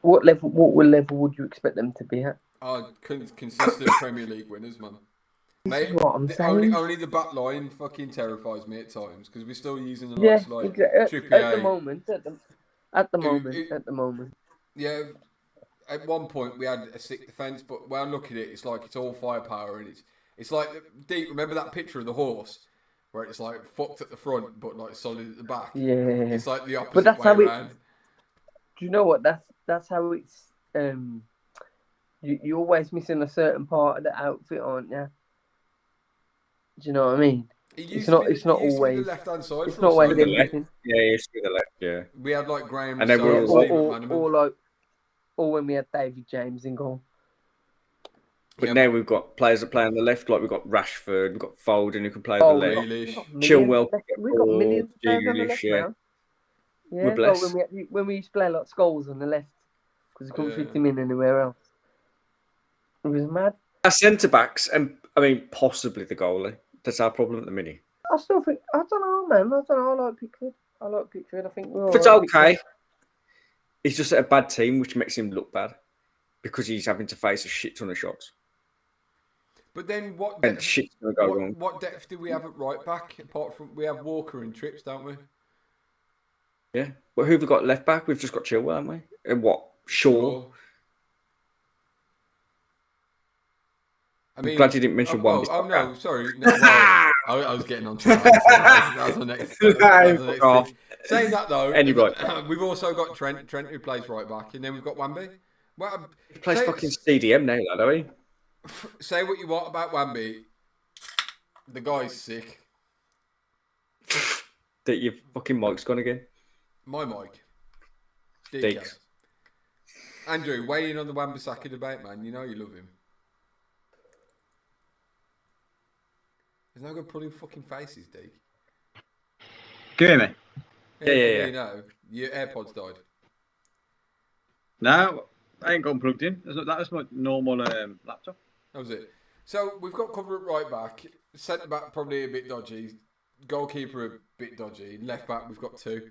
what level would you expect them to be at? Consistent Premier League winners, man. Mate, what I'm saying. Only the back line fucking terrifies me at times because we're still using the likes like exactly. At the moment. Yeah, at one point we had a sick defence, but when I look at it, it's like it's all firepower and it's like deep. Remember that picture of the horse where it's like fucked at the front but like solid at the back? Yeah, it's like the opposite way around. Do you know what? That's how it's. You're always missing a certain part of the outfit, aren't you? Do you know what I mean? It's not always. Left-hand side. It's not always everything. Yeah, it's to the left. Yeah. We had like Graham. And then or when we had David James in goal. But now we've got players that play on the left, like we've got Rashford, we've got Foden who can play on the left. Chilwell. We've got millions of players on the left now. Yeah, we're blessed. When we used to play like Scholes on the left because we couldn't fit him in anywhere else. It was mad. Our centre backs, and I mean possibly the goalie. That's our problem at the minute. I still think I don't know, man. I like Pickford. I like Pickford. I think if it's okay, he's just at a bad team, which makes him look bad because he's having to face a shit ton of shots. But then what depth do we have at right back? Apart from we have Walker and Trips, don't we? Yeah. Well, who have we got left back? We've just got Chilwell, haven't we? And what? Shaw. I mean, I'm glad you didn't mention one. Oh no, sorry. No, well, I was getting on to that. That was the next thing. Saying that though, we've also got Trent who plays right back, and then we've got Wamby. Well, he plays fucking CDM now, don't he? Say what you want about Wamby. The guy's sick. That your fucking mic's gone again. My mic. Deeks. Andrew, weigh in on the Wan-Bissaka debate, man. You know you love him. There's no good pulling fucking faces, Deke. Can you hear me? Yeah. You know, your AirPods died. No, I ain't got them plugged in. That was my normal laptop. That was it. So we've got cover at right back. Centre back probably a bit dodgy. Goalkeeper a bit dodgy. Left back we've got 2.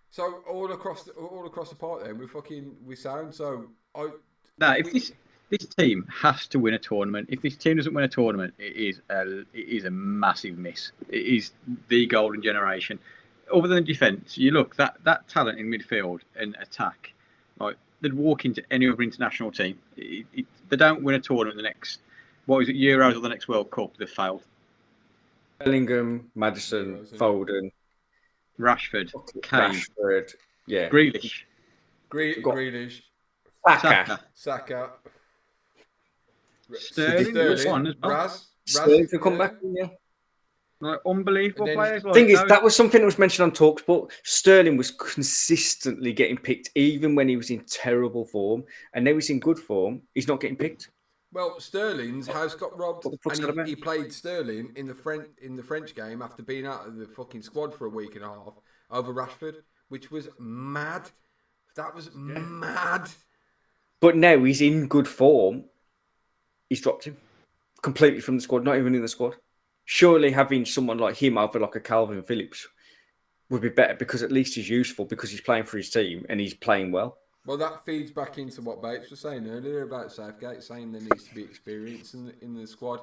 So all across the park there we sound. So this team has to win a tournament. If this team doesn't win a tournament, it is a massive miss. It is the golden generation. Other than defence, you look that talent in midfield and attack, like they'd walk into any other international team. They don't win a tournament the next Euros or the next World Cup. They've failed. Bellingham, Maddison, Foden, Rashford, Kane, yeah, Grealish, Saka. Sterling. Sterling to come back, yeah. Like unbelievable players. The thing is, that was something that was mentioned on TalkSport. Sterling was consistently getting picked, even when he was in terrible form, and now he's in good form. He's not getting picked. Well, Sterling's house got robbed, and he played Sterling in the French game after being out of the fucking squad for a week and a half over Rashford, which was mad. That was mad. But now he's in good form. He's dropped him completely from the squad, not even in the squad. Surely having someone like him over like a Calvin Phillips would be better because at least he's useful because he's playing for his team and he's playing well. Well, that feeds back into what Bates was saying earlier about Southgate, saying there needs to be experience in the squad.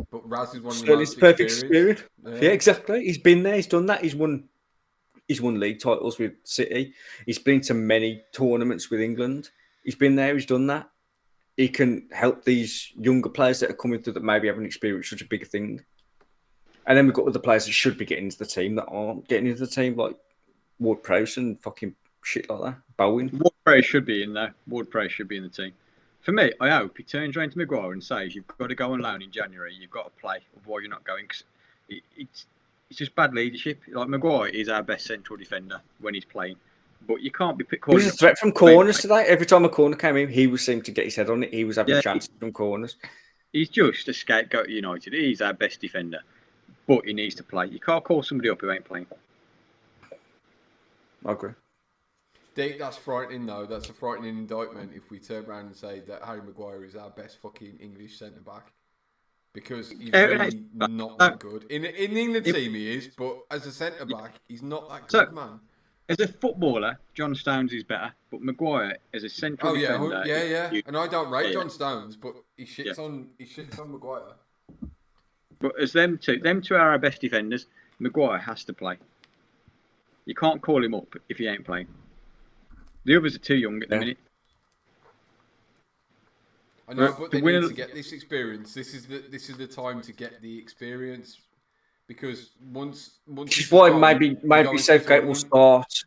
But Raz is one of the most experienced. Yeah, exactly. He's been there. He's done that. He's won league titles with City. He's been to many tournaments with England. He's been there. He's done that. He can help these younger players that are coming through that maybe haven't experienced such a big thing. And then we've got other players that should be getting into the team that aren't getting into the team, like Ward-Prowse and fucking shit like that. Bowen. Ward-Prowse should be in there. Ward-Prowse should be in the team. For me, I hope he turns around to Maguire and says, you've got to go on loan in January. You've got to play. Otherwise, you're not going. Cause it's just bad leadership. Like, Maguire is our best central defender when he's playing. But you can't be calling. He was a threat from corners today. Every time a corner came in, he was seeming to get his head on it. He was having chances from corners. He's just a scapegoat at United. He's our best defender. But he needs to play. You can't call somebody up who ain't playing. I agree. Deke, that's frightening, though. That's a frightening indictment if we turn around and say that Harry Maguire is our best fucking English centre-back. Because he's really not that good. In the England team he is, but as a centre-back, he's not that good, man. As a footballer, John Stones is better, but Maguire as a central defender... Yeah. And I don't rate John Stones, but he shits on Maguire. But as them two are our best defenders, Maguire has to play. You can't call him up if he ain't playing. The others are too young at the minute. I know, but they need to get this experience. This is the time to get the experience. Because once which is why maybe Southgate will start.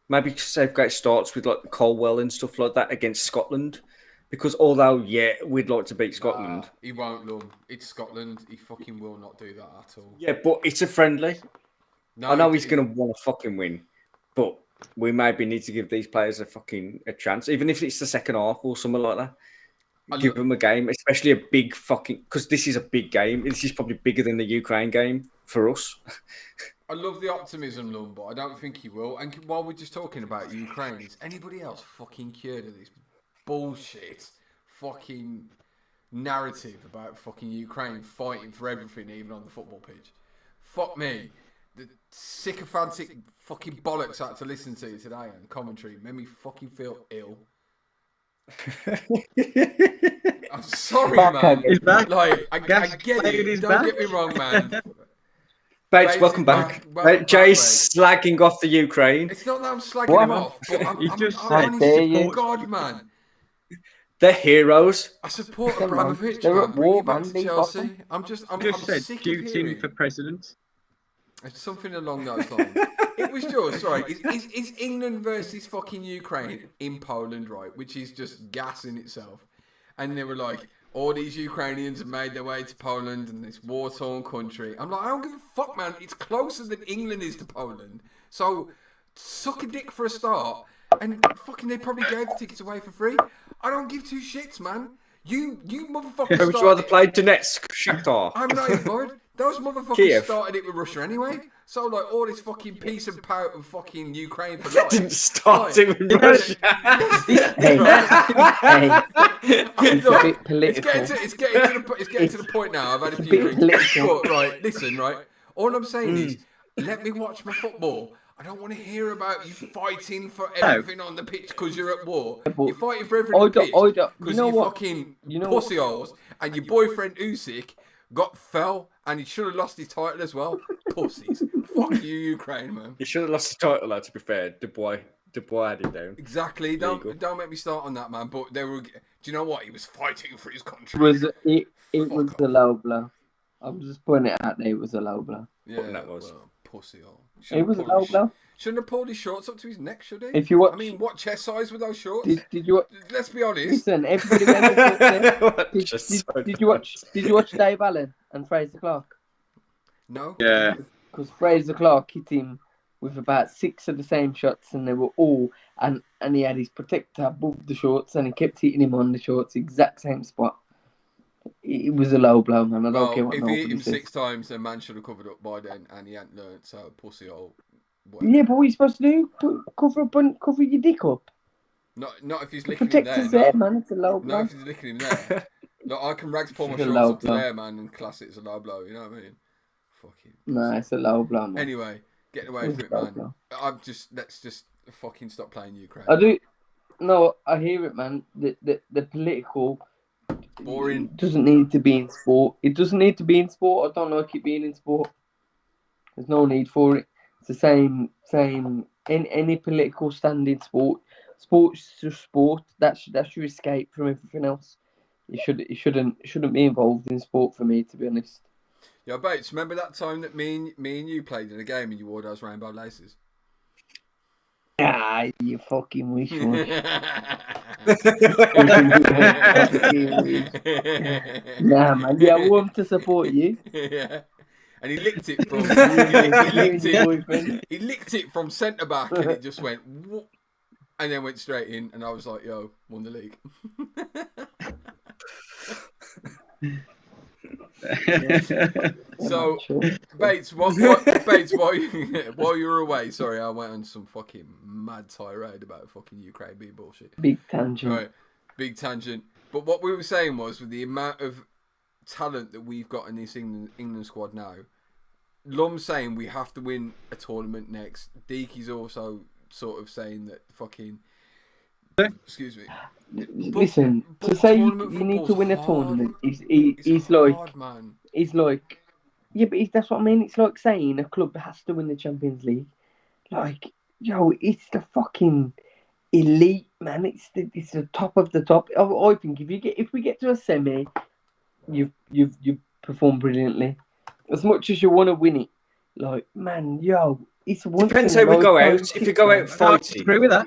Maybe Southgate starts with like Colwell and stuff like that against Scotland, because although we'd like to beat Scotland, he won't. Lum. It's Scotland. He fucking will not do that at all. Yeah, but it's a friendly. No, I know he's going to want to fucking win, but we maybe need to give these players a chance, even if it's the second half or something like that. Give them a game, especially a big fucking... Because this is a big game. This is probably bigger than the Ukraine game for us. I love the optimism, Lum, but I don't think he will. And while we're just talking about Ukraine, is anybody else fucking cured of this bullshit fucking narrative about fucking Ukraine fighting for everything, even on the football pitch? Fuck me. the sycophantic fucking bollocks I had to listen to today and commentary made me fucking feel ill. I'm sorry, man. He's back. Like, I get it. Don't get me wrong, man. Bates, welcome back. Jay's slagging off the Ukraine. It's not that I'm slagging him off, but I'm honestly, God, man. They're heroes. I support Abramovich. They're at war, man. man. Chelsea. I'm said sick of Putin hearing for president. It's something along those lines. It was just right. It's England versus fucking Ukraine in Poland, right? Which is just gas in itself. And they were like, all these Ukrainians have made their way to Poland and this war-torn country. I'm like, I don't give a fuck, man. It's closer than England is to Poland. So suck a dick for a start. And fucking they probably gave the tickets away for free. I don't give two shits, man. You motherfuckers. Would you rather play Donetsk, Shakhtar? I'm not even bothered. Those motherfuckers started it with Russia anyway. So like all this fucking peace and power of fucking Ukraine for life. Didn't start it with Russia. It's a bit political. It's getting to the point now. I've had a few drinks. But, right, listen, right. All I'm saying is, let me watch my football. I don't want to hear about you fighting for everything on the pitch because you're at war. You're fighting for everything on the pitch because you're fucking pussy holes and your boyfriend Usyk fell and he should have lost his title as well. Pussies. Fuck you, Ukraine, man. He should have lost his title, though, to be fair. Dubois had him down. Exactly. Don't make me start on that, man. But they were. Do you know what? He was fighting for his country. It was a low blow. I'm just putting it out there. It was a low blow. Yeah, that was pussy hole. It was a low blow. Shouldn't have pulled his shorts up to his neck, should he? If you watch, I mean, what chest size were those shorts? Did you? Let's be honest. Listen, everybody went to did you watch Dave Allen and Fraser Clark? No. Yeah. Because Fraser Clark hit him with about 6 of the same shots, and they were all and he had his protector above the shorts, and he kept hitting him on the shorts, exact same spot. It was a low blow, man. I don't care what. If he hit him 6 times, then man should have covered up by then, and he hadn't learned. So pussy hole. Whatever. Yeah, but what are you supposed to do? Cover up and cover your dick up. Not if he's The licking him there. protector's there, man. It's a low blow. Not if he's licking him there. No, I can rags pull my It's a shorts low up to blow. there, man, and class it as a low blow. You know what I mean? Fucking. No, it's a low blow, man. Anyway, get away It's from it, a low man. blow. Let's just fucking stop playing Ukraine. I do. No, I hear it, man. The political Boring. doesn't need to be in sport. It doesn't need to be in sport. I don't like it being in sport. There's no need for it. It's the same in any political stand in sport. Sport's just sport. That's your escape from everything else. It shouldn't be involved in sport for me, to be honest. Yo, Bates, remember that time that me and you played in a game and you wore those rainbow laces? Ah, you fucking wish one. Nah, man. Yeah, I want to support you. Yeah. And he licked it from he licked it from centre back and it just went whoop, and then went straight in and I was like, yo, won the league. So Bates, Bates, while you were away, sorry, I went on some fucking mad tirade about fucking Ukraine being bullshit. Big tangent. Right, big tangent. But what we were saying was, with the amount of talent that we've got in this England squad now, Lum's saying we have to win a tournament next. Deaky's also sort of saying that fucking. Excuse me. Listen, to say you need to win a tournament, he's like, hard, man. He's like, yeah, but that's what I mean. It's like saying a club has to win the Champions League. Like, yo, it's the fucking elite, man. It's the top of the top. I think if we get to a semi, you've performed brilliantly. As much as you want to win it, like, man, yo, it's one. Depends how we go out. If you go out fighting, I agree with that.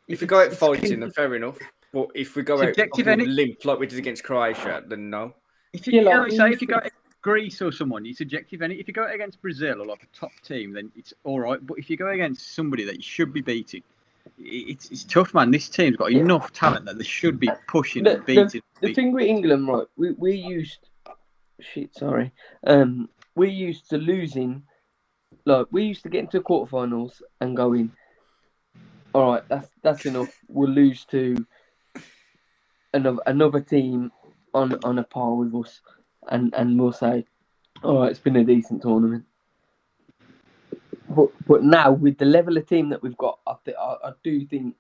If we go out fighting, then fair enough. But if we go out Subjective, limp like we did against Croatia, then no. If you go against Greece or someone, it's subjective. And if you go out against Brazil or like a top team, then it's all right. But if you go against somebody that you should be beating, it's tough, man. This team's got enough talent that they should be pushing and beating. The thing with England, right? We're used. Shit, sorry. We're used to losing. Like, we used to get into quarterfinals and going, all right, that's enough. We'll lose to another team on a par with us, and we'll say, all right, it's been a decent tournament. But now with the level of team that we've got, I do think,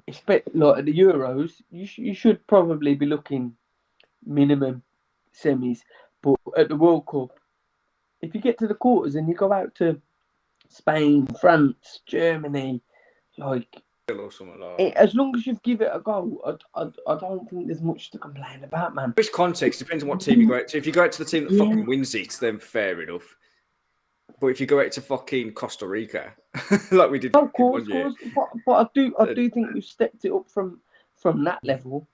especially like at the Euros, you should probably be looking minimum semis. But at the World Cup, if you get to the quarters and you go out to Spain, France, Germany, like, as long as you give it a go, I don't think there's much to complain about, man. Which context depends on what team you go out to. If you go out to the team that fucking wins it, then fair enough. But if you go out to fucking Costa Rica, like we did, of course, but I do think we've stepped it up from that level.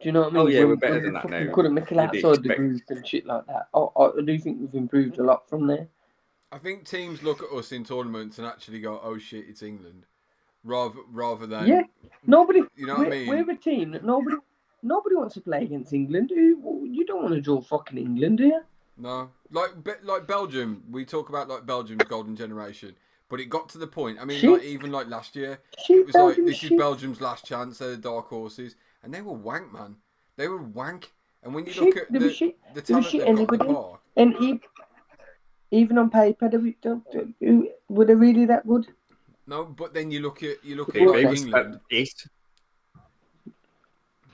Do you know what I mean? Oh yeah, we're better than that now. We couldn't make it outside the group and shit like that. I do think we've improved a lot from there. I think teams look at us in tournaments and actually go, "Oh shit, it's England," rather than nobody. You know what I mean? We're a team that nobody wants to play against England. You don't want to draw fucking England, do you? No, like Belgium. We talk about like Belgium's golden generation, but it got to the point. I mean, like even like last year, it was like this is Belgium's last chance. They're the dark horses, and they were wank, man. They were wank. And when you look at the talent they've got in the park, and even on paper, were they really that good? No, but then you look at England.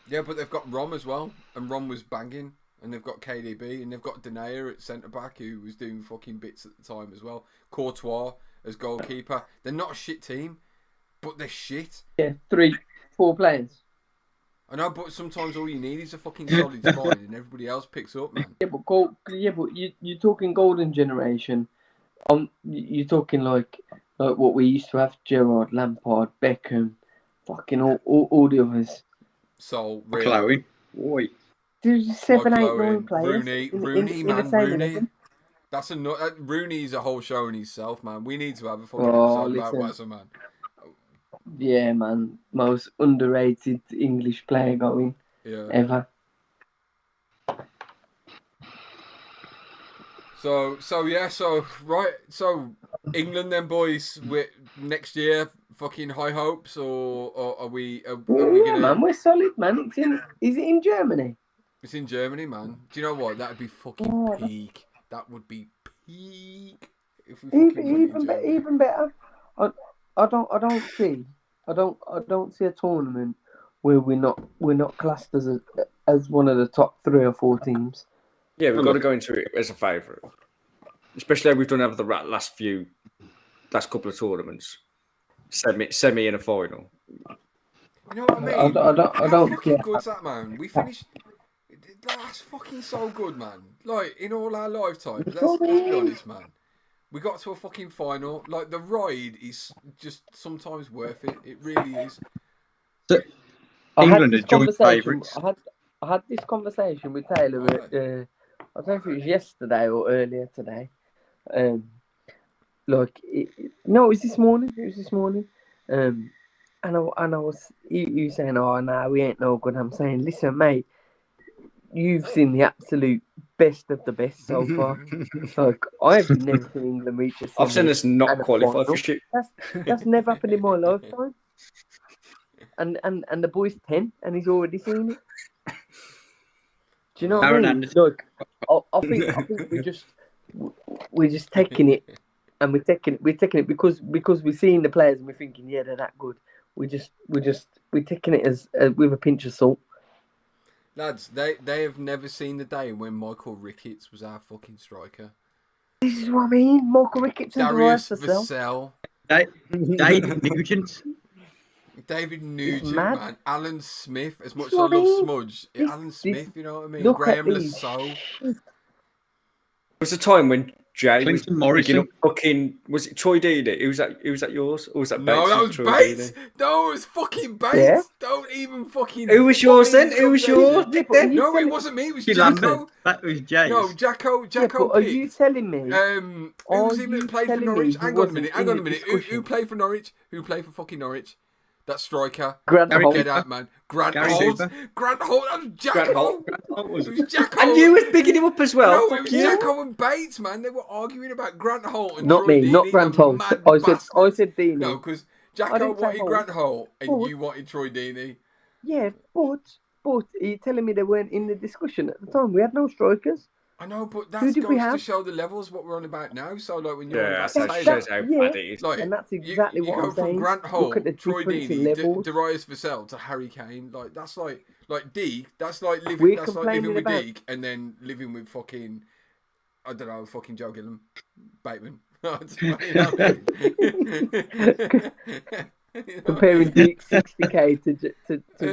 Yeah, but they've got Rom as well, and Rom was banging, and they've got KDB, and they've got Denayer at centre back, who was doing fucking bits at the time as well. Courtois as goalkeeper. They're not a shit team, but they're shit. Yeah, 3-4 players. I know, but sometimes all you need is a fucking solid spine, and everybody else picks up, man. Yeah, but you're talking golden generation. You're talking like what we used to have: Gerrard, Lampard, Beckham, fucking all the others. So, Chloe. Oi. There's 7, 8, 9 players. Rooney. That's Rooney's a whole show in himself, man. We need to have a fucking episode about Wazza, man. Yeah, man. Most underrated English player going ever. So England then, boys. Next year, fucking high hopes, or are we? Gonna... man, we're solid, man. Is it in Germany? It's in Germany, man. Do you know what? That'd be fucking peak. That would be peak. If we even better. I don't see a tournament where we're not classed as one of the top 3 or 4 teams. Yeah, we've got to go into it as a favourite, especially how we've done over the last couple of tournaments, semi and a final. You know what I mean? I don't fucking good's that, man? We finished. That's fucking so good, man. Like in all our lifetimes, let's be honest, man. We got to a fucking final. Like the ride is just sometimes worth it. It really is. England are joint favourites. I had this conversation with Taylor. I don't know if it was yesterday or earlier today. It was this morning. And I was you saying, "Oh no, we ain't no good." I'm saying, "Listen, mate, you've seen the absolute best of the best so far. Like I've never seen England reach a semi. I've seen us not qualify for shit. That's never happened in my lifetime." And the boy's 10, and he's already seen it. Do you know what I mean? Look, I think we're just taking it, and we're taking it because we're seeing the players and we're thinking, yeah, they're that good. We're taking it as with a pinch of salt. Lads, they have never seen the day when Michael Ricketts was our fucking striker. This is what I mean. Michael Ricketts and Darius Vassell. David Nugent, man. Alan Smith. As much as I love Smudge, Alan Smith, you know what I mean? Graham Lasso. There was a time when Jay was picking up fucking. Was it Troy Deeney? Who was that yours? Or was that Bates? No, that was Bates. No, it was fucking Bates. Yeah? Don't even fucking. Who was yours then? Who was yours? No, it wasn't me. It was Jacko. That was Jay. No, Jacko. Are you telling me? Who was he that played for Norwich? Hang on a minute. Who played for Norwich? Who played for fucking Norwich? That striker. Grant Holt. Get out, man. Grant Holt. That was Jacko. It was Jacko. And you was bigging him up as well. No, it was Jacko and Bates, man. They were arguing about Grant Holt and not Troy me, Deeney, not Grant Holt. I said Deeney. No, because Jacko wanted Grant Holt and you wanted Troy Deeney. Yeah, but are you telling me they weren't in the discussion at the time? We had no strikers. I know, but that Who did we goes to have? show the levels what we're on about now. So, like, when you're on Yeah, about that Taylor, shows how bad it is. like, and that's exactly you what go I'm from saying. Grant Look Holt, at the Troy difference in Deeney, levels. Darius Vassell to Harry Kane. Like, that's like Deke. That's like living. We're That's like living complaining with about- Deke and then living with fucking, I don't know, fucking Joe Gillam, Bateman. You know what I mean? You know? Comparing Deke's 60k to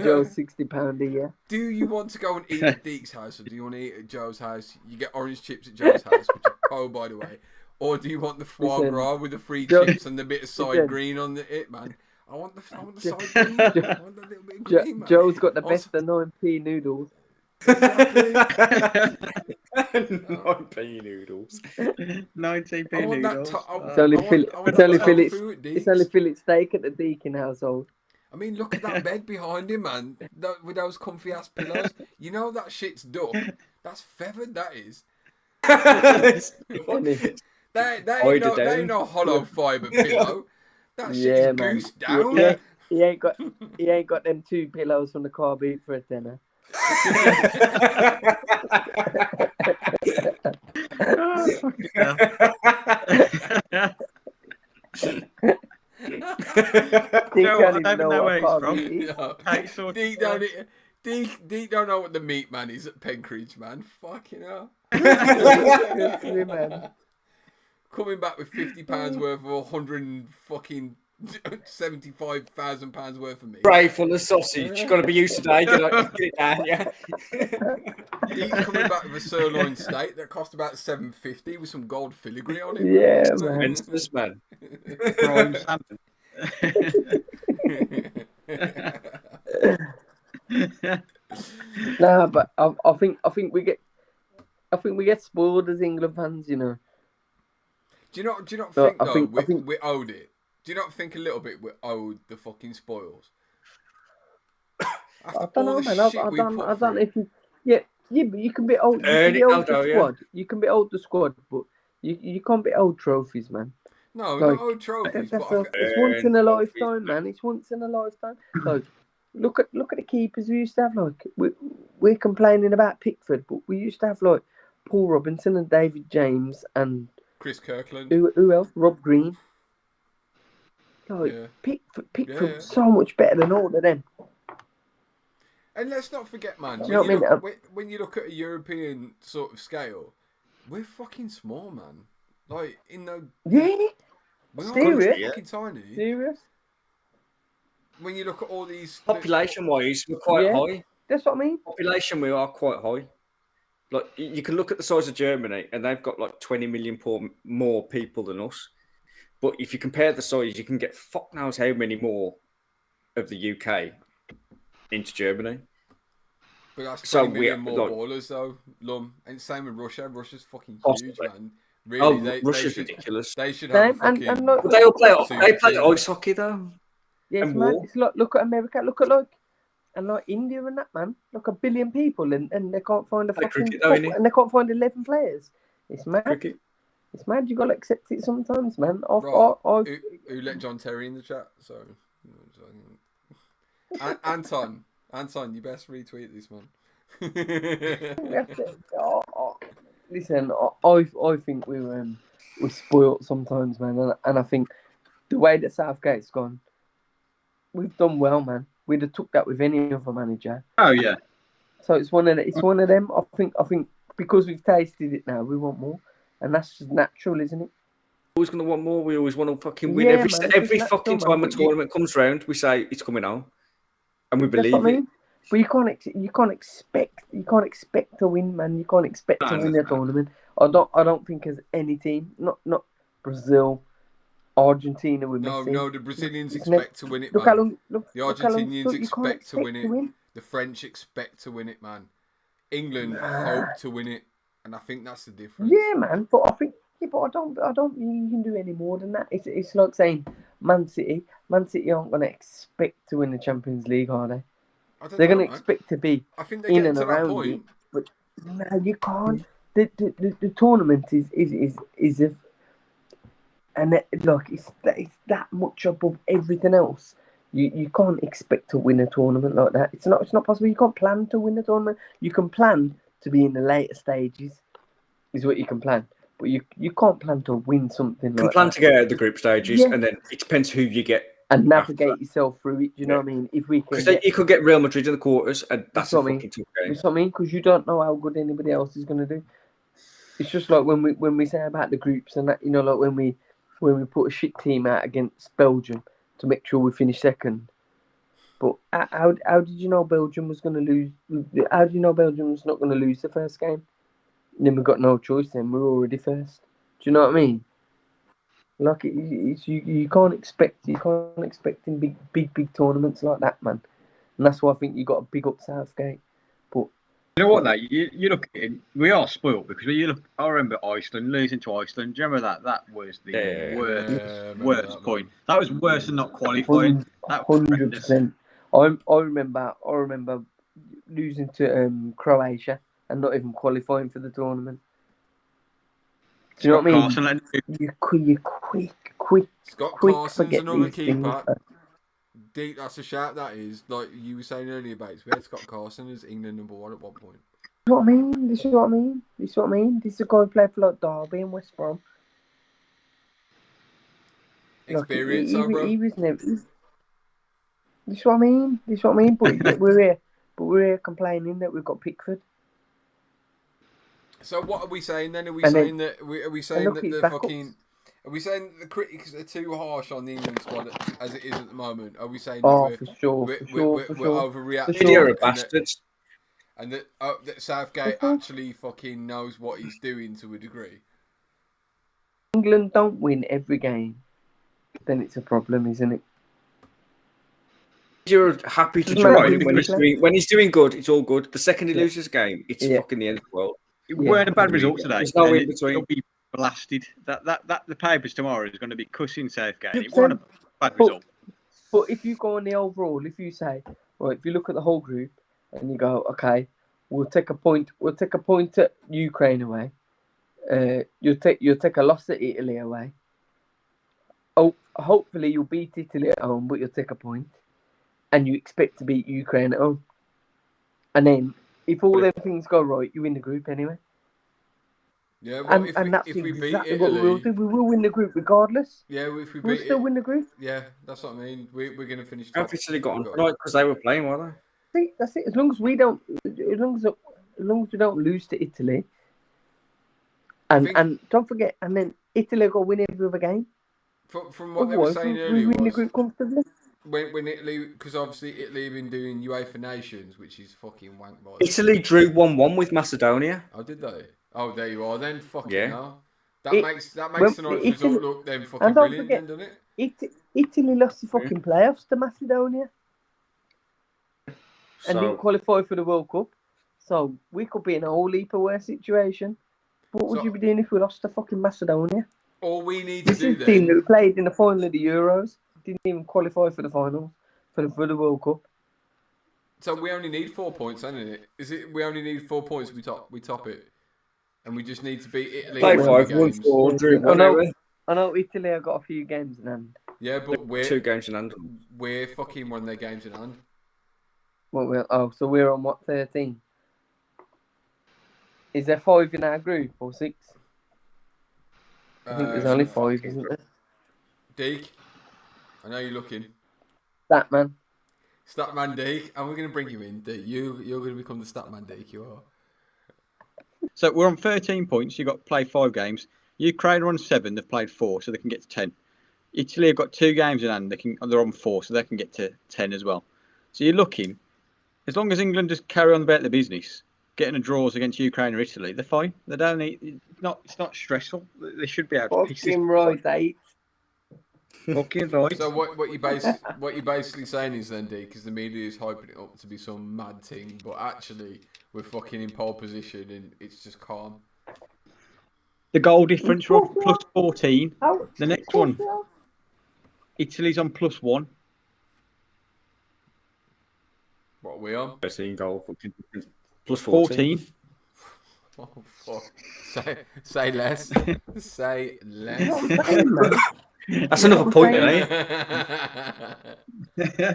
Joe's £60 a year. Do you want to go and eat at Deke's house, or do you want to eat at Joe's house? You get orange chips at Joe's house, which are cold, by the way. Or do you want the foie Listen, gras with the free Joe- chips and the bit of side listen. green on it, man? I want the side green. I want the little bit of green, man. Joe's got the Also- best of 9p noodles. Exactly. 9p noodles. 19p I want that. noodles. It's only It's only Phillips. tofu at It's Deke's. only fillet steak at the Deakin household. I mean, look at that bed behind him, man. With those comfy ass pillows. You know that shit's duck. That's feathered. That is. That ain't no hollow fibre pillow. That shit Yeah, is man. goose down. Yeah, he ain't got them 2 pillows from the car boot for a tenner. Oh, fucking hell. Deke Joe, don't I even don't know what where a it's car from. boot is. No. Hey, so- Deke don't know what the meat man is at Penkridge, man. Fucking hell. Good, man. Coming back with £50 worth of 175,000 pounds worth of meat. Tray full of sausage. Got to be used today. Get it down, yeah. Deke's coming back with a sirloin steak that cost about $7.50 with some gold filigree on it. Yeah, man. This man. Prime salmon. Nah, but I think we get spoiled as England fans, you know. Do you not No, think I though think- I think- we owed it? Do you not think a little bit we owed the fucking spoils? After I don't know, all the man. I shit we don't put know through. if you, yeah, but you can be old. You Earn can be it, old the Aldo, yeah. squad. You can be old the squad, but you can't be old trophies, man. No, Like, not old trophies. That's But it's once in a lifetime, man. It's once in a lifetime. Like, look at the keepers we used to have. Like, we're complaining about Pickford, but we used to have like Paul Robinson and David James and Chris Kirkland. who else? Rob Green. Like, Yeah. Pickford Yeah. was so much better than all of them. And let's not forget, man, Do you know what I mean? when you look at a European sort of scale, we're fucking small, man. Like, in the... Yeah, We are Serious? fucking tiny. serious. When you look at all these... Population-wise, we're quite Yeah. high. That's what I mean. Population, we are quite high. Like, you can look at the size of Germany, and they've got like 20 million more people than us. But if you compare the size, you can get fuck knows how many more of the UK into Germany. But that's So 20 million we- more like- ballers, though, Lum. And same with Russia. Russia's fucking huge, Possibly. man. Really, they Russia's should, ridiculous. They should have a Same, and fucking... look- But they all play. Super They play team. ice hockey though. Yeah, it's And mad. war. It's like, look at America. Look at like India and that, man. Look, 1 billion people and they can't find a Play fucking cricket though, innit? and they can't find 11 players. It's mad. Cricket. It's mad. You gotta accept it sometimes, man. Right. Who let John Terry in the chat? So, Anton, you best retweet this, man. Listen, I think we're spoilt sometimes, man, and I think the way that Southgate's gone, we've done well, man. We'd have took that with any other manager. Oh yeah. So it's one of them. I think because we've tasted it now, we want more, and that's just natural, isn't it? Always gonna want more. We always want to fucking win Yeah, every man, every it's fucking natural, time man. a tournament comes round. We say it's coming on, and we That's believe what I it. mean. But you can't expect to win, man. You can't expect to win a tournament. I don't think as any team, not Brazil, Argentina with Messi. No, the Brazilians It's expect to win it, Look how man. long. The look how long Argentinians took. You can't expect to win it. win. The French expect to win it, man. England hope to win it, and I think that's the difference. Yeah, man. But I think, but I don't think you can do any more than that. It's like saying Man City aren't gonna expect to win the Champions League, are they? They're gonna expect to be I think they in get and to that around it. point. But no, you can't. The tournament is a, and look, it's that much above everything else. You can't expect to win a tournament like that. It's not possible. You can't plan to win a tournament. You can plan to be in the later stages, is what you can plan. But you can't plan to win something You can like plan that. to get out of the group stages, Yeah. and then it depends who you get. And navigate yourself through it. Do you know what I mean? If we can, Because you could get Real Madrid in the quarters, and that's a what I mean. fucking tough game. That's what I mean. Because you don't know how good anybody else is going to do. It's just like when we say about the groups and that, you know, like when we put a shit team out against Belgium to make sure we finish second. But how did you know Belgium was going to lose? How did you know Belgium was not going to lose the first game? And then we got no choice. Then we're already first. Do you know what I mean? Like you can't expect in big tournaments like that, man. And that's why I think you got to big up Southgate. But you know what, though? You look at it, we are spoiled because when you look, I remember Iceland, losing to Iceland. Do you remember that? That was the worst point. That was worse than not qualifying. 100%. I remember losing to Croatia and not even qualifying for the tournament. Do you know what I mean? You quick. Scott Carson's another keeper. Deep, that's a shout. That is, like you were saying earlier about, we had Scott Carson as England #1 at one point. This is what I mean. This is a guy who played for like Derby and West Brom. Experience, bro. He was never. This is what I mean. But we're here complaining that we've got Pickford. So what are we saying then? Are we saying that the fucking? Are we saying that the critics are too harsh on the England squad as it is at the moment? Are we saying that we're overreacting? You're bastards. And that Southgate actually fucking knows what he's doing to a degree. England don't win every game, then it's a problem, isn't it? You're happy to try when he's doing good, it's all good. The second he loses a game, it's fucking the end of the world. It weren't a bad result today. There's no in between. It'll be blasted. That the papers tomorrow is going to be cussing Southgate. It wasn't a bad result. But if you go on the overall, if you say, right, if you look at the whole group and you go, okay, we'll take a point at Ukraine away. You'll take a loss at Italy away. Oh, hopefully you'll beat Italy at home, but you'll take a point, and you expect to beat Ukraine at home. And then, if all them things go right, you win the group anyway. Yeah, well, and that's if we beat exactly Italy, what we'll do. We will win the group regardless. Yeah, if we'll still win the group. Yeah, that's what I mean. We're going to finish. How Italy got on tonight because they were playing, weren't they? See, that's it. As long as we don't lose to Italy, and don't forget, and then Italy got to win every other game. From what they were saying earlier, we win the group comfortably. When Italy, because obviously Italy have been doing UEFA Nations, which is fucking wank. Italy drew 1-1 with Macedonia. Oh, did they? Oh, there you are. Then fucking hell. That makes tonight's result look then fucking brilliant, then, doesn't it? Italy lost the fucking playoffs to Macedonia, and didn't qualify for the World Cup. So we could be in a whole heap of worse situation. What would you be doing if we lost to fucking Macedonia? All we need to do then. This team that played in the final of the Euros didn't even qualify for the finals for the World Cup. So we only need 4 points, isn't it? Is it? We only need 4 points. We top it, and we just need to beat Italy. Play 5-1-4, drew 1. I know Italy have got a few games in hand. Yeah, but we're 2 games in hand. We're fucking won their games in hand. So we're on what, 13? Is there 5 in our group or 6? I think there's only 5, isn't there? Deke, I know you're looking. Statman Deke, and we're going to bring you in. Deke, you're going to become the Statman Deke. You are. So we're on 13 points. You've got to play 5 games. Ukraine are on 7. They've played 4, so they can get to 10. Italy have got 2 games in hand. They're on 4, so they can get to 10 as well. So you're looking, as long as England just carry on about the business, getting a draws against Ukraine or Italy, they're fine. They don't need. It's not stressful. They should be able to. Fucking right, mate. Fucking right. So what you're basically saying is then, D, because the media is hyping it up to be some mad thing, but actually we're fucking in pole position and it's just calm. The goal difference we're on plus 14. The next one, Italy's on plus 1. What are we on? 13 goal plus 14. Oh, fuck. Say less. Say less. That's another point, then, eh?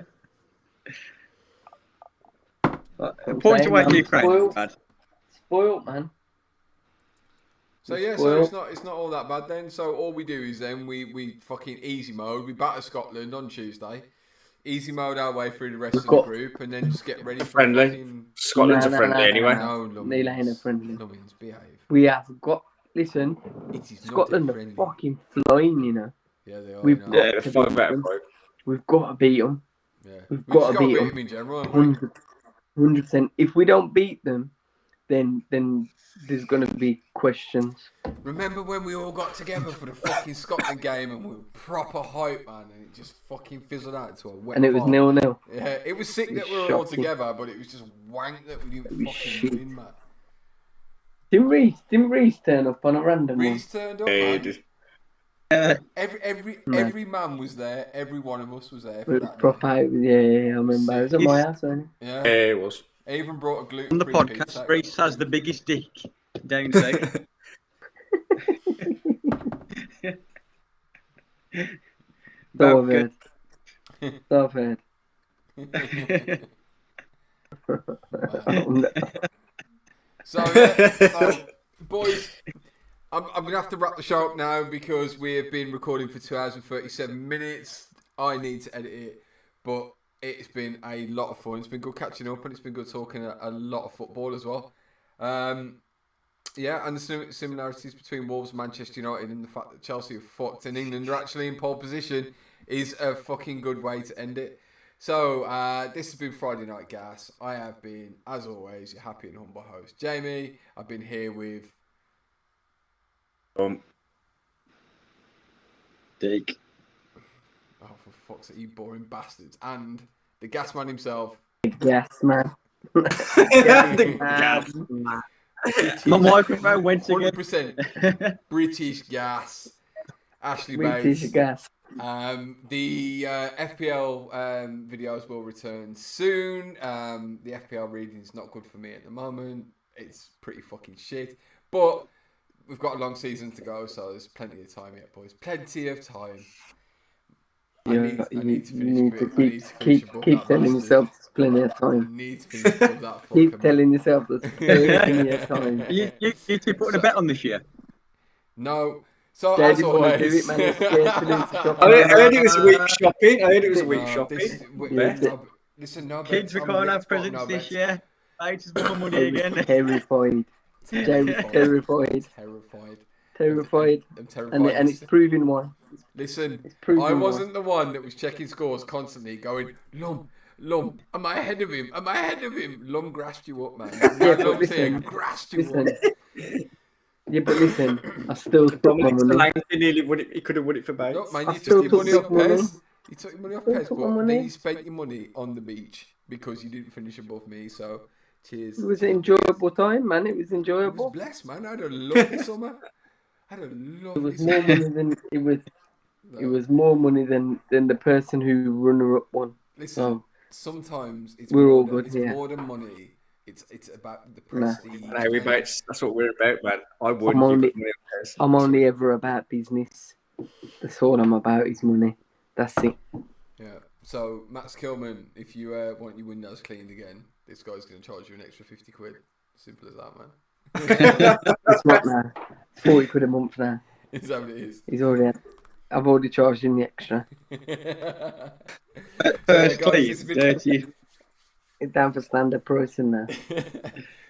A point away to Ukraine. Spoiled, man. So yeah, so it's not all that bad then. So all we do is then we fucking easy mode. We batter Scotland on Tuesday. Easy mode our way through the rest of the group, and then just get ready for friendly. Fucking... Scotland's a friendly anyway. No, Neil ain't a friendly. Nubbins, behave. We have got. Listen, It is Scotland not are fucking flying, you know. Yeah, they are. We've you know. got Yeah, to they're beat better. them. We've got to beat them. Yeah. We've got to beat them. them in general. haven't we? 100%. If we don't beat them, then there's going to be questions. Remember when we all got together for the fucking Scotland game and we were proper hype, man, and it just fucking fizzled out into a wet And it was fart? 0-0. Yeah, it was sick It that was we were all shocking. together, but it was just wank that we didn't was fucking shit. win, man. Didn't Reece turn up on a random one? Reece turned up, Yeah, man. Every man was there. Every one of us was there for It was that. proper. Yeah, I remember. It was at my house, wasn't it? Yeah. it was. I even brought a On gluten-free the podcast, pizza. Reece has the biggest dick down south. So Well, good. bad. So bad. So, yeah, so, boys, I'm going to have to wrap the show up now because we have been recording for 2 hours and 37 minutes. I need to edit it, but it's been a lot of fun. It's been good catching up and it's been good talking a lot of football as well. Yeah, and the similarities between Wolves and Manchester United and the fact that Chelsea are fucked and England are actually in pole position is a fucking good way to end it. So, this has been Friday Night Gas. I have been, as always, your happy and humble host, Jamie. I've been here with... Dick. Oh, for fuck's sake, you boring bastards. And the gas man himself. Yes, man. My microphone went again. 100% British gas. Ashley British Bates. gas. The FPL videos will return soon. The FPL reading is not good for me at the moment. It's pretty fucking shit. But we've got a long season to go, so there's plenty of time yet, boys. Plenty of time. I need to finish keep telling yourself there's plenty of I time. need to finish above that Keep fucker, telling yourself there's plenty of time. You two putting a bet on this year? No. So Jay, as you wanna do always, it, man? It's scared to lose the shop. I heard it was week shopping. I heard it was week No, shopping. this is- Yeah. no, listen, no Kids, we bets, can't no have bets, presents no this bets. year. Bates has more money Jay again. was terrified. Jay was terrified. Terrified. I'm terrified. And it's proving why. Listen, It's proving I why. wasn't the one that was checking scores constantly, going, Lum, am I ahead of him? Am I ahead of him? Lum grassed you up, man. Yeah, but Lum's here, listen, grassed you Listen. up. Yeah, but listen, I still took my Dominic money. Solanke nearly won it. He could have won it for Bates. Look, man, I you still took your money took off my money. Pez. You took your money off Still Pez, took my but money. then you spent your money on the beach because you didn't finish above me, so cheers. It was an enjoyable time, man. It was I was enjoyable. blessed, man. I had a lovely summer. I had a It lovely was more summer. money than it was more money than the person who runner up won. Listen, So sometimes it's we're more all than, good it's here. more than money. It's about the Nah. prestige. No, we Bates. That's what we're about, man. I would. I'm only- give money on Pez. I'm only ever about business. That's all I'm about is money. That's it. Yeah. So Max Kilman, if you want your windows cleaned again, this guy's going to charge you an extra 50 quid. Simple as that, man. It's not now. It's 40 quid a month now. Is that what it is? He's already. I've already charged him the extra. First, guys, please, it's been- dirty. It's down for standard pricing now.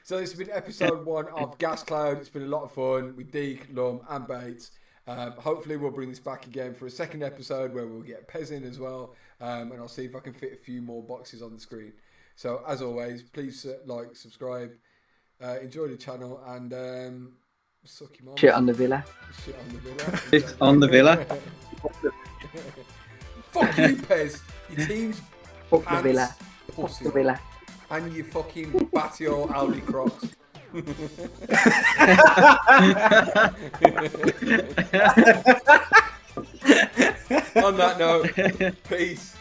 So this has been episode 1 of Gas Cloud. It's been a lot of fun with Deke, Lum and Bates. Hopefully we'll bring this back again for a second episode where we'll get Pez in as well. And I'll see if I can fit a few more boxes on the screen. So as always, please like, subscribe, enjoy the channel and suck your mom. Shit on the villa. Shit on the villa. Shit on the villa. Fuck you, Pez. Your team's Fuck the pants, villa. Fuck pussy, the villa. and you fucking batty old Audi Crocs. On that note, peace.